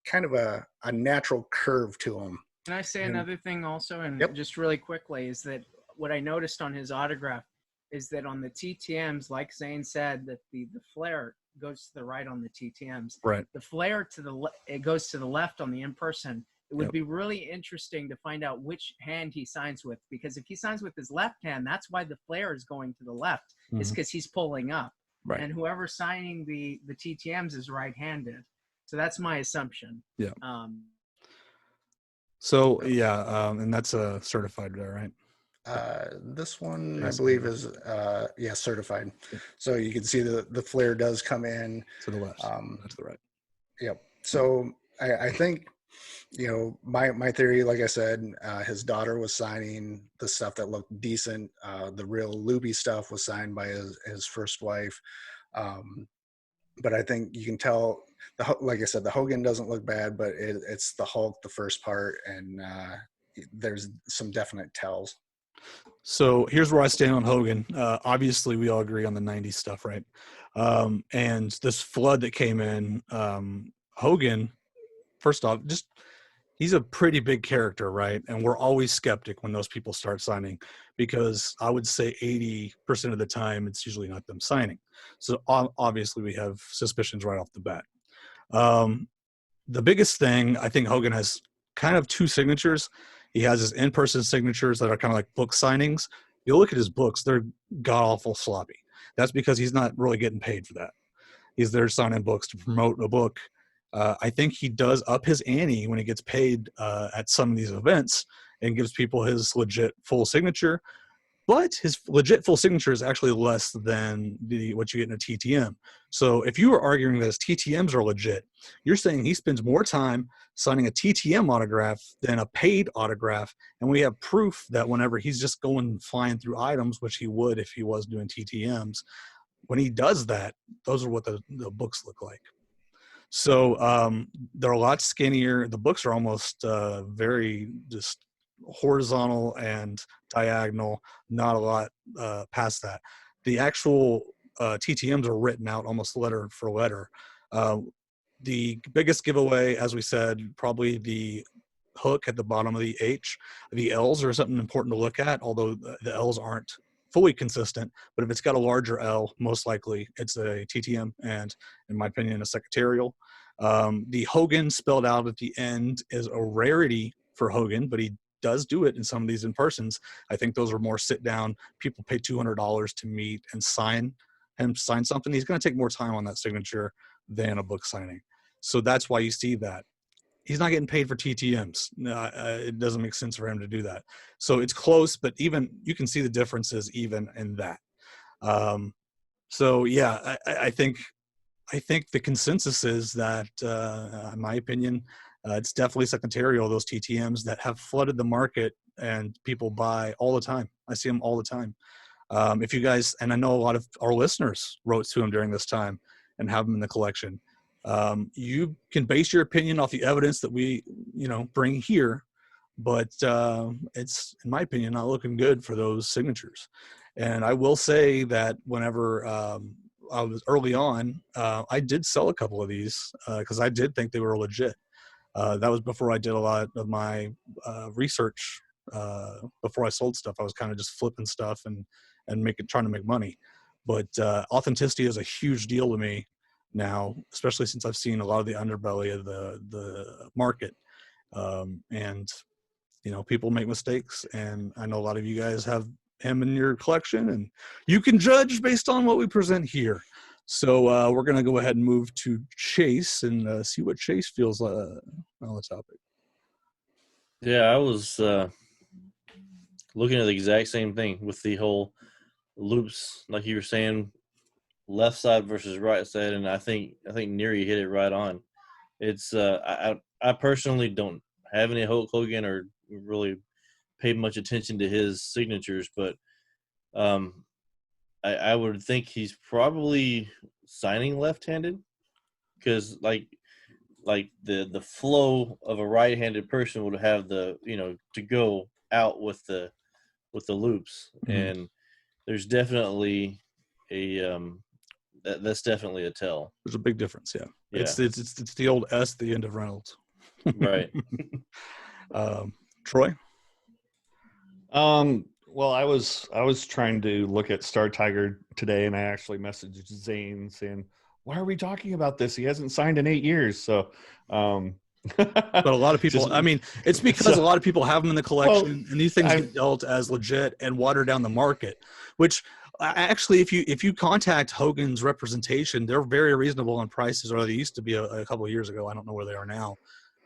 kind of a natural curve to them. Can I say another thing also? And Yep. just really quickly is that what I noticed on his autograph is that on the TTMs, like Zane said, that the flare goes to the right on the TTMs. Right. The flare it goes to the left on the in-person. It would Yep. be really interesting to find out which hand he signs with, because if he signs with his left hand, that's why the flare is going to the left. It's because he's pulling up. Right. And whoever's signing the TTMs is right-handed. So that's my assumption. Yeah. And that's a certified there, right? This one, I Yes. believe, is certified. So you can see the flare does come in. To the left. Um, That's the right. Yep. So I think, you know, my theory, like I said, his daughter was signing the stuff that looked decent. The real Luby stuff was signed by his first wife. But I think you can tell, like I said, the Hogan doesn't look bad, but it's the Hulk, the first part, and there's some definite tells. So here's where I stand on Hogan. Obviously, we all agree on the 90s stuff, right? And this flood that came in, Hogan, first off, he's a pretty big character, right? And we're always skeptic when those people start signing, because I would say 80% of the time it's usually not them signing. So obviously we have suspicions right off the bat. The biggest thing, I think Hogan has kind of two signatures. He has his in-person signatures that are kind of like book signings. You look at his books, they're god-awful sloppy. That's because he's not really getting paid for that. He's there signing books to promote a book. I think he does up his ante when he gets paid at some of these events and gives people his legit full signature. But his legit full signature is actually less than what you get in a TTM. So if you were arguing that his TTMs are legit, you're saying he spends more time signing a TTM autograph than a paid autograph. And we have proof that whenever he's just going flying through items, which he would if he was doing TTMs, when he does that, those are what the books look like. So they're a lot skinnier. The books are almost very just horizontal and diagonal, not a lot past that. The actual TTMs are written out almost letter for letter. The biggest giveaway, as we said, probably the hook at the bottom of the H. The L's are something important to look at, although the L's aren't fully consistent. But if it's got a larger L, most likely it's a TTM, and in my opinion, a secretarial. The Hogan spelled out at the end is a rarity for Hogan, but he does do it in some of these in-persons. I think those are more sit-down. People pay $200 to meet and sign something. He's going to take more time on that signature than a book signing. So that's why you see that. He's not getting paid for TTMs. It doesn't make sense for him to do that. So it's close, but even you can see the differences even in that. So yeah, I think the consensus is that, in my opinion, it's definitely secretarial, those TTMs that have flooded the market and people buy all the time. I see them all the time. If you guys, and I know a lot of our listeners wrote to him during this time and have them in the collection. You can base your opinion off the evidence that we, bring here, but it's, in my opinion, not looking good for those signatures. And I will say that whenever I was early on, I did sell a couple of these because I did think they were legit. That was before I did a lot of my research. Before I sold stuff, I was kind of just flipping stuff and trying to make money. But authenticity is a huge deal to me now, especially since I've seen a lot of the underbelly of the market. And people make mistakes, and I know a lot of you guys have him in your collection, and you can judge based on what we present here. So we're going to go ahead and move to Chase and see what Chase feels on the topic. Yeah, I was looking at the exact same thing with the whole loops, like you were saying, left side versus right side, and I think Neri hit it right on. It's I personally don't have any Hulk Hogan or really paid much attention to his signatures, but um, I would think he's probably signing left-handed because like the flow of a right-handed person would have the to go out with the loops, and there's definitely a that's definitely a tell. There's a big difference. Yeah. Yeah. It's the old S at the end of Reynolds. Right. Troy. Well, I was trying to look at Star Tiger today, and I actually messaged Zane saying, "Why are we talking about this? He hasn't signed in 8 years." So, But a lot of people, I mean, it's because a lot of people have them in the collection, and these things get dealt as legit and water down the market. Which actually, if you contact Hogan's representation, they're very reasonable on prices, or they used to be a couple of years ago. I don't know where they are now.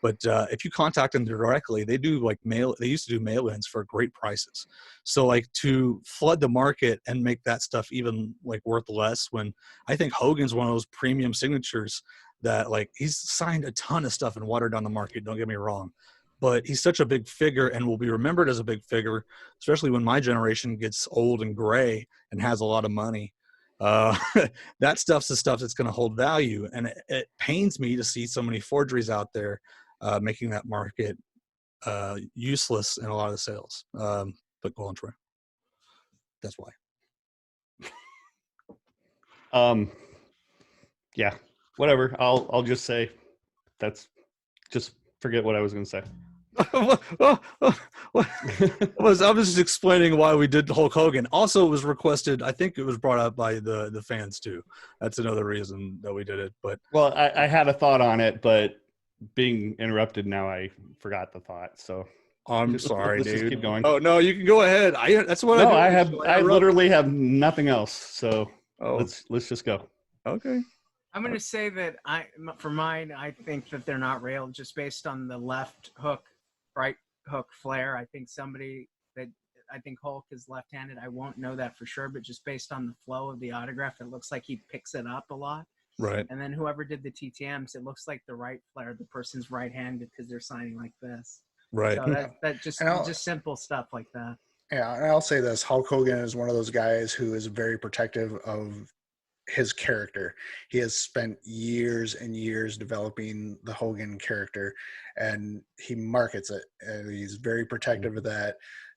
But if you contact them directly, they do like mail. They used to do mail-ins for great prices. So like to flood the market and make that stuff even like worth less. When I think Hogan's one of those premium signatures that like he's signed a ton of stuff and watered down the market. Don't get me wrong, but he's such a big figure and will be remembered as a big figure, especially when my generation gets old and gray and has a lot of money. That stuff's the stuff that's going to hold value, and it pains me to see so many forgeries out there. Making that market useless in a lot of the sales. But go on, Troy. That's why. Yeah, whatever. I'll just say that's just forget what I was going to say. I was just explaining why we did Hulk Hogan. Also, it was requested. I think it was brought up by the fans too. That's another reason that we did it. But well, I had a thought on it, but being interrupted now, I forgot the thought. So I'm sorry, let's dude. just keep going. Oh no, you can go ahead. That's what No, I literally have nothing else. So Oh, let's just go. okay. I'm going to say that for mine, I think that they're not real just based on the left hook, right hook flare. I think Hulk is left-handed. I won't know that for sure, but just based on the flow of the autograph, it looks like he picks it up a lot. Right. And then whoever did the TTMs, it looks like the right flare, the person's right-handed because they're signing like this. Right. So that just simple stuff like that. Yeah, and I'll say this: Hulk Hogan is one of those guys who is very protective of his character. He has spent years and years developing the Hogan character, and he markets it. And he's very protective of that.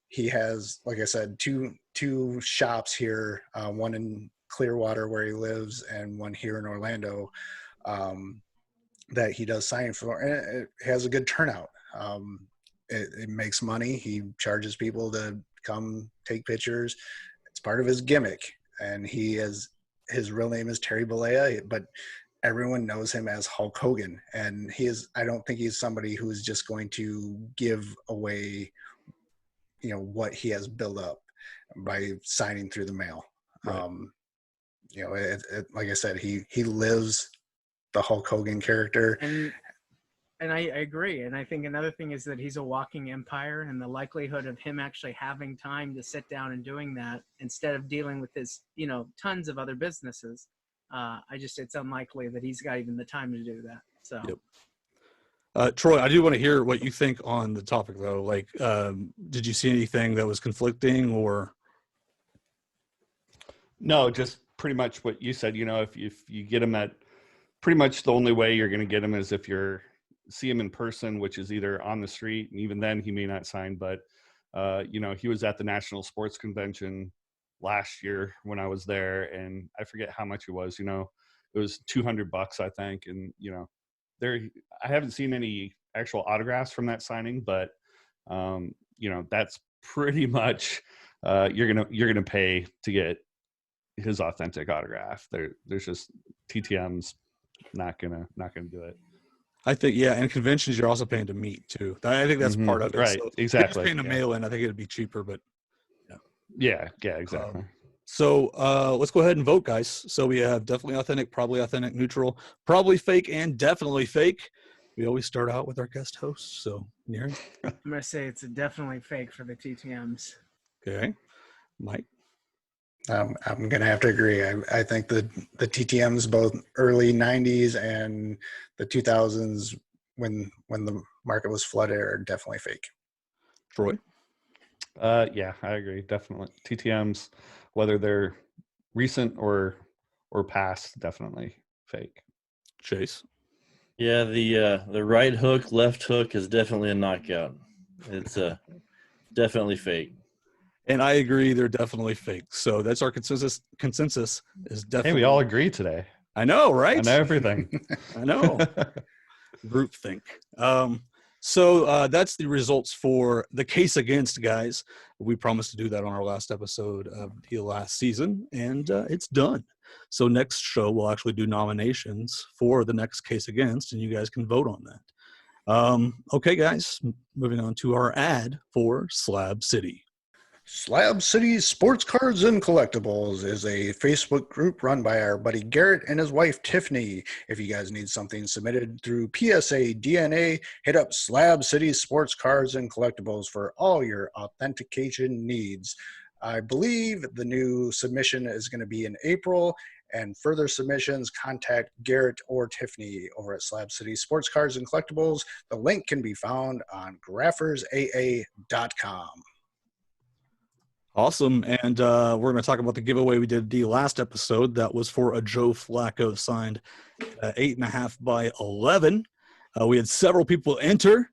He has, like I said, two shops here, one in Clearwater where he lives, and one here in Orlando that he does signing for. And it has a good turnout. It makes money. He charges people to come take pictures. It's part of his gimmick, and his real name is Terry Bollea, but everyone knows him as Hulk Hogan. And I don't think he's somebody who is just going to give away, what he has built up by signing through the mail. Right. Like I said, he lives the Hulk Hogan character. And I agree. And I think another thing is that he's a walking empire, and the likelihood of him actually having time to sit down and doing that instead of dealing with his, tons of other businesses. It's unlikely that he's got even the time to do that. So, yep. Troy, I do want to hear what you think on the topic though. Like, did you see anything that was conflicting or? No, just pretty much what you said. If you get him at pretty much the only way you're going to get him is if you're see him in person, which is either on the street, and even then he may not sign, but he was at the National Sports Convention last year when I was there, and I forget how much it was. It was $200, I think, and I haven't seen any actual autographs from that signing, but that's pretty much you're gonna pay to get his authentic autograph. There's just TTM's not gonna do it. I think, yeah, and conventions you're also paying to meet too. I think that's part of it. Right, so exactly. If you're paying to mail in, I think it'd be cheaper, but yeah, exactly. So let's go ahead and vote, guys. So we have definitely authentic, probably authentic, neutral, probably fake, and definitely fake. we always start out with our guest host. So, Neri, I'm gonna say it's definitely fake for the TTMs. okay, Mike. I'm gonna have to agree. I think the TTMs, both early '90s and the 2000s, when the market was flooded, are definitely fake. Troy. Yeah, I agree. Definitely. TTMs, whether they're recent or past, definitely fake. Chase. Yeah, the right hook, left hook is definitely a knockout. It's definitely fake. And I agree, they're definitely fake. So that's our consensus. Consensus is Hey, definitely. we all agree today I know, right? on everything. I know. Group think. So that's the results for the case against, guys. We promised to do that on our last episode of the last season, and it's done. So next show we'll actually do nominations for the next case against, and you guys can vote on that. Okay, guys, moving on to our ad for Slab City. Slab City Sports Cards and Collectibles is a Facebook group run by our buddy Garrett and his wife Tiffany. If you guys need something submitted through PSA DNA, hit up Slab City Sports Cards and Collectibles for all your authentication needs. I believe the new submission is going to be in April, and further submissions, contact Garrett or Tiffany over at Slab City Sports Cards and Collectibles. The link can be found on graphersaa.com. Awesome. And we're going to talk about the giveaway we did the last episode. That was for a Joe Flacco signed 8.5 by 11. We had several people enter,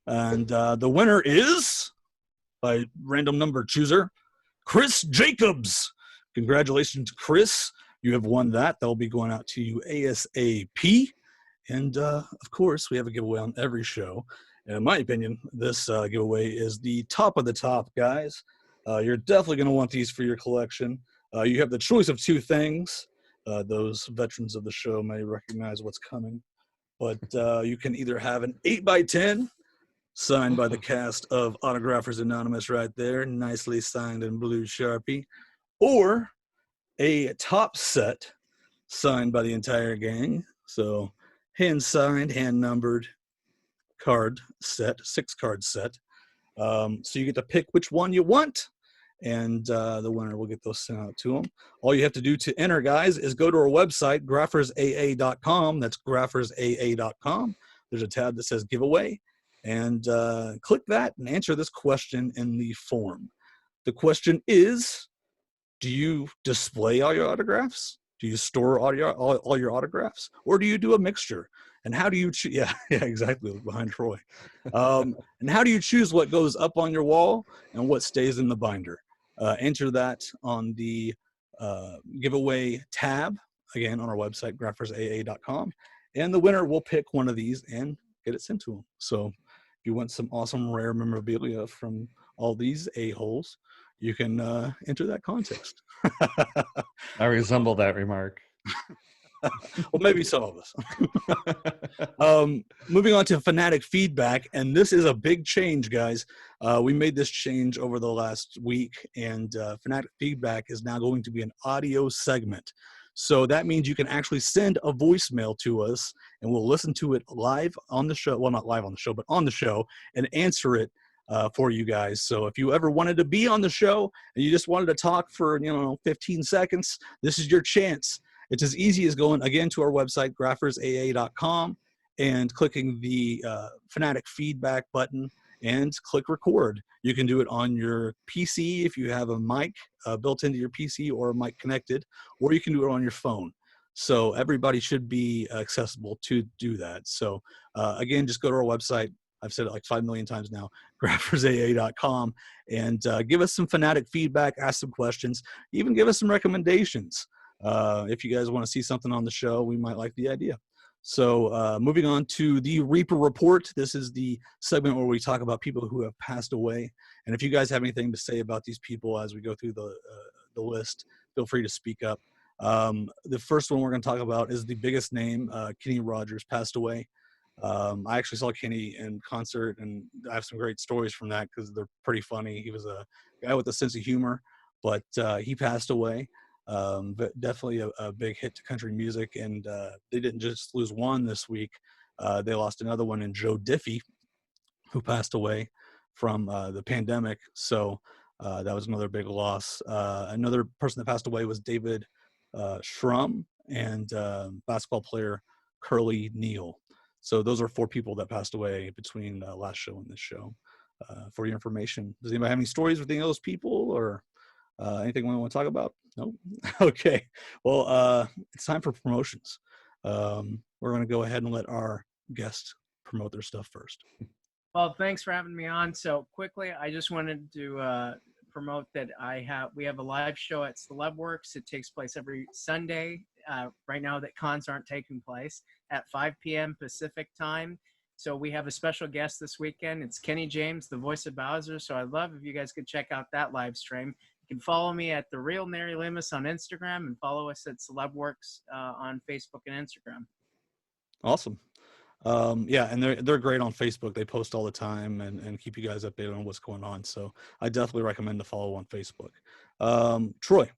and the winner is, by random number chooser, Chris Jacobs. Congratulations, Chris. You have won that. That'll be going out to you ASAP. And, of course, we have a giveaway on every show. And in my opinion, this giveaway is the top of the top, guys. You're definitely going to want these for your collection. You have the choice of two things. Those veterans of the show may recognize what's coming. But you can either have an 8x10 signed by the cast of Autographers Anonymous right there, nicely signed in blue Sharpie, or a top set signed by the entire gang. So hand-signed, hand-numbered card set, 6-card set. So you get to pick which one you want, and the winner will get those sent out to them. All you have to do to enter, guys, is go to our website, graphersaa.com. That's graphersaa.com. There's a tab that says giveaway, and click that and answer this question in the form. The question is, do you display all your autographs? Do you store all your autographs? Or do you do a mixture? And how do you choose? Yeah, exactly, behind Troy. And how do you choose what goes up on your wall and what stays in the binder? Enter that on the giveaway tab, again, on our website, graphersaa.com. And the winner will pick one of these and get it sent to them. So if you want some awesome rare memorabilia from all these a-holes, you can enter that contest. I resemble that remark. Well, maybe some of us. Moving on to Fanatic Feedback, and this is a big change, guys. We made this change over the last week, and Fanatic Feedback is now going to be an audio segment. So that means you can actually send a voicemail to us, and we'll listen to it live on the show. Well, not live on the show, but on the show, and answer it for you guys. So if you ever wanted to be on the show and you just wanted to talk for 15 seconds, this is your chance. It's as easy as going, again, to our website, graphersaa.com, and clicking the Fanatic Feedback button and click record. You can do it on your PC if you have a mic built into your PC or a mic connected, or you can do it on your phone. So everybody should be accessible to do that. So again, just go to our website. I've said it like 5 million times now, graphersaa.com, and give us some Fanatic feedback, ask some questions, even give us some recommendations. If you guys want to see something on the show, we might like the idea. So moving on to the Reaper Report. This is the segment where we talk about people who have passed away. And if you guys have anything to say about these people as we go through the list, feel free to speak up. The first one we're going to talk about is the biggest name. Kenny Rogers passed away. I actually saw Kenny in concert, and I have some great stories from that because they're pretty funny. He was a guy with a sense of humor, but he passed away. But definitely a big hit to country music, and they didn't just lose one this week. They lost another one in Joe Diffie, who passed away from the pandemic. So that was another big loss. Another person that passed away was David Schrum and basketball player Curly Neal. So those are 4 people that passed away between last show and this show. For your information, does anybody have any stories with any of those people or anything we want to talk about? No? Okay. Well, it's time for promotions. We're going to go ahead and let our guests promote their stuff first. Well, thanks for having me on. So quickly, I just wanted to promote that we have a live show at Celebworks. It takes place every Sunday. Right now that cons aren't taking place at 5 p.m. Pacific time. So we have a special guest this weekend. It's Kenny James, the voice of Bowser. So I'd love if you guys could check out that live stream. You can follow me at The Real Nary Limus on Instagram and follow us at Celebworks on Facebook and Instagram. Awesome. Yeah, and they're great on Facebook. They post all the time and keep you guys updated on what's going on. So I definitely recommend to follow on Facebook. Troy.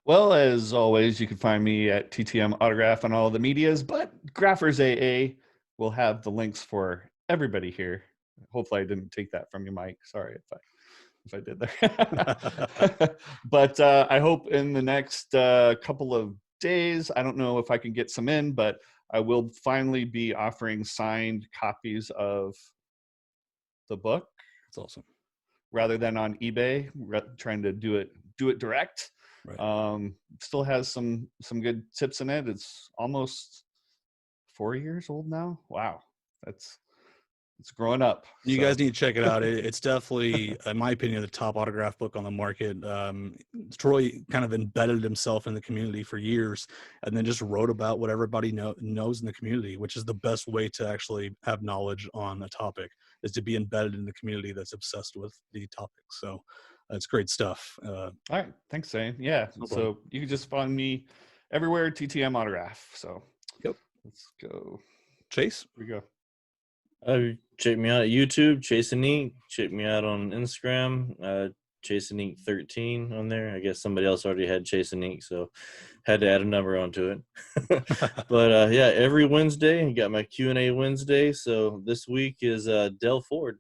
Well, as always, you can find me at TTM Autograph on all the medias, but Graphers AA will have the links for everybody here. Hopefully I didn't take that from you, Mike. Sorry if I did there. But I hope in the next couple of days, I don't know if I can get some in, but I will finally be offering signed copies of the book. That's awesome. Rather than on eBay, trying to do it direct. Right. Still has some good tips in it. It's almost 4 years old now. Wow, it's growing up. You guys need to check it out. It's definitely, in my opinion, the top autograph book on the market. Troy kind of embedded himself in the community for years and then just wrote about what everybody knows in the community, which is the best way to actually have knowledge on a topic, is to be embedded in the community that's obsessed with the topic. So it's great stuff. All right. Thanks, Zane. Yeah. No So problem. you can just find me everywhere, TTM Autograph. So Yep. Let's go. Chase? Here we go. Check me out at YouTube, Chasing Ink. Check me out on Instagram, Chasing Ink 13 on there. I guess somebody else already had Chasing Ink, so had to add a number onto it. But yeah, every Wednesday, I got my Q&A Wednesday. So this week is Del Ford.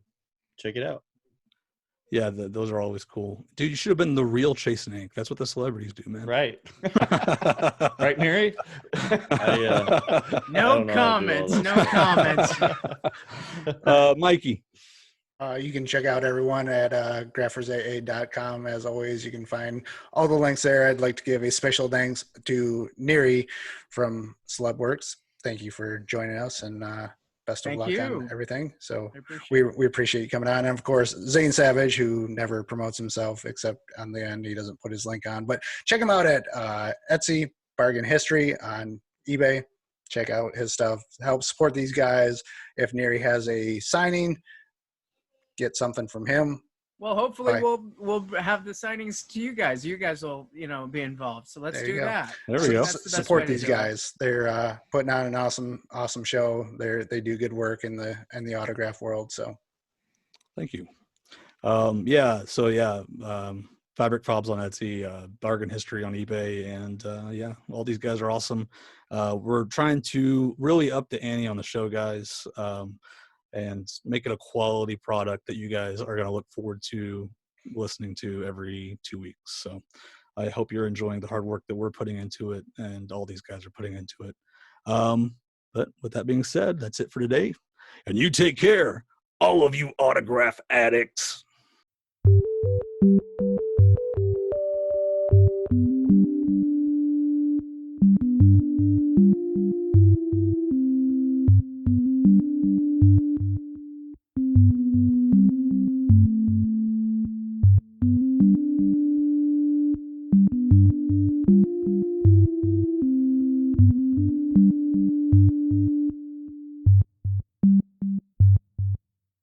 Check it out. Yeah, those are always cool. Dude, you should have been the real Chasing Ink. That's what the celebrities do, man. Right. Right, Neri? No comments. No comments. Mikey. You can check out everyone at graphersaa.com. As always, you can find all the links there. I'd like to give a special thanks to Neri from Celebworks. Thank you for joining us, and best of Thank luck you. on everything. So I appreciate we appreciate you coming on. And of course, Zane Savage, who never promotes himself except on the end. He doesn't put his link on. But check him out at Etsy, Bargain History, on eBay. Check out his stuff. Help support these guys. If Neri has a signing, get something from him. Well, hopefully Bye. we'll have the signings to you guys. You guys will, be involved. So let's There do you go. that. There we go. That's the best way Support to these do it. guys. They're putting on an awesome show. They do good work in the autograph world. So Thank you. Fabric Fobs on Etsy, Bargain History on eBay, and all these guys are awesome. We're trying to really up the ante on the show, guys, and make it a quality product that you guys are going to look forward to listening to every 2 weeks. So I hope you're enjoying the hard work that we're putting into it and all these guys are putting into it. But with that being said, that's it for today. And you take care, all of you autograph addicts.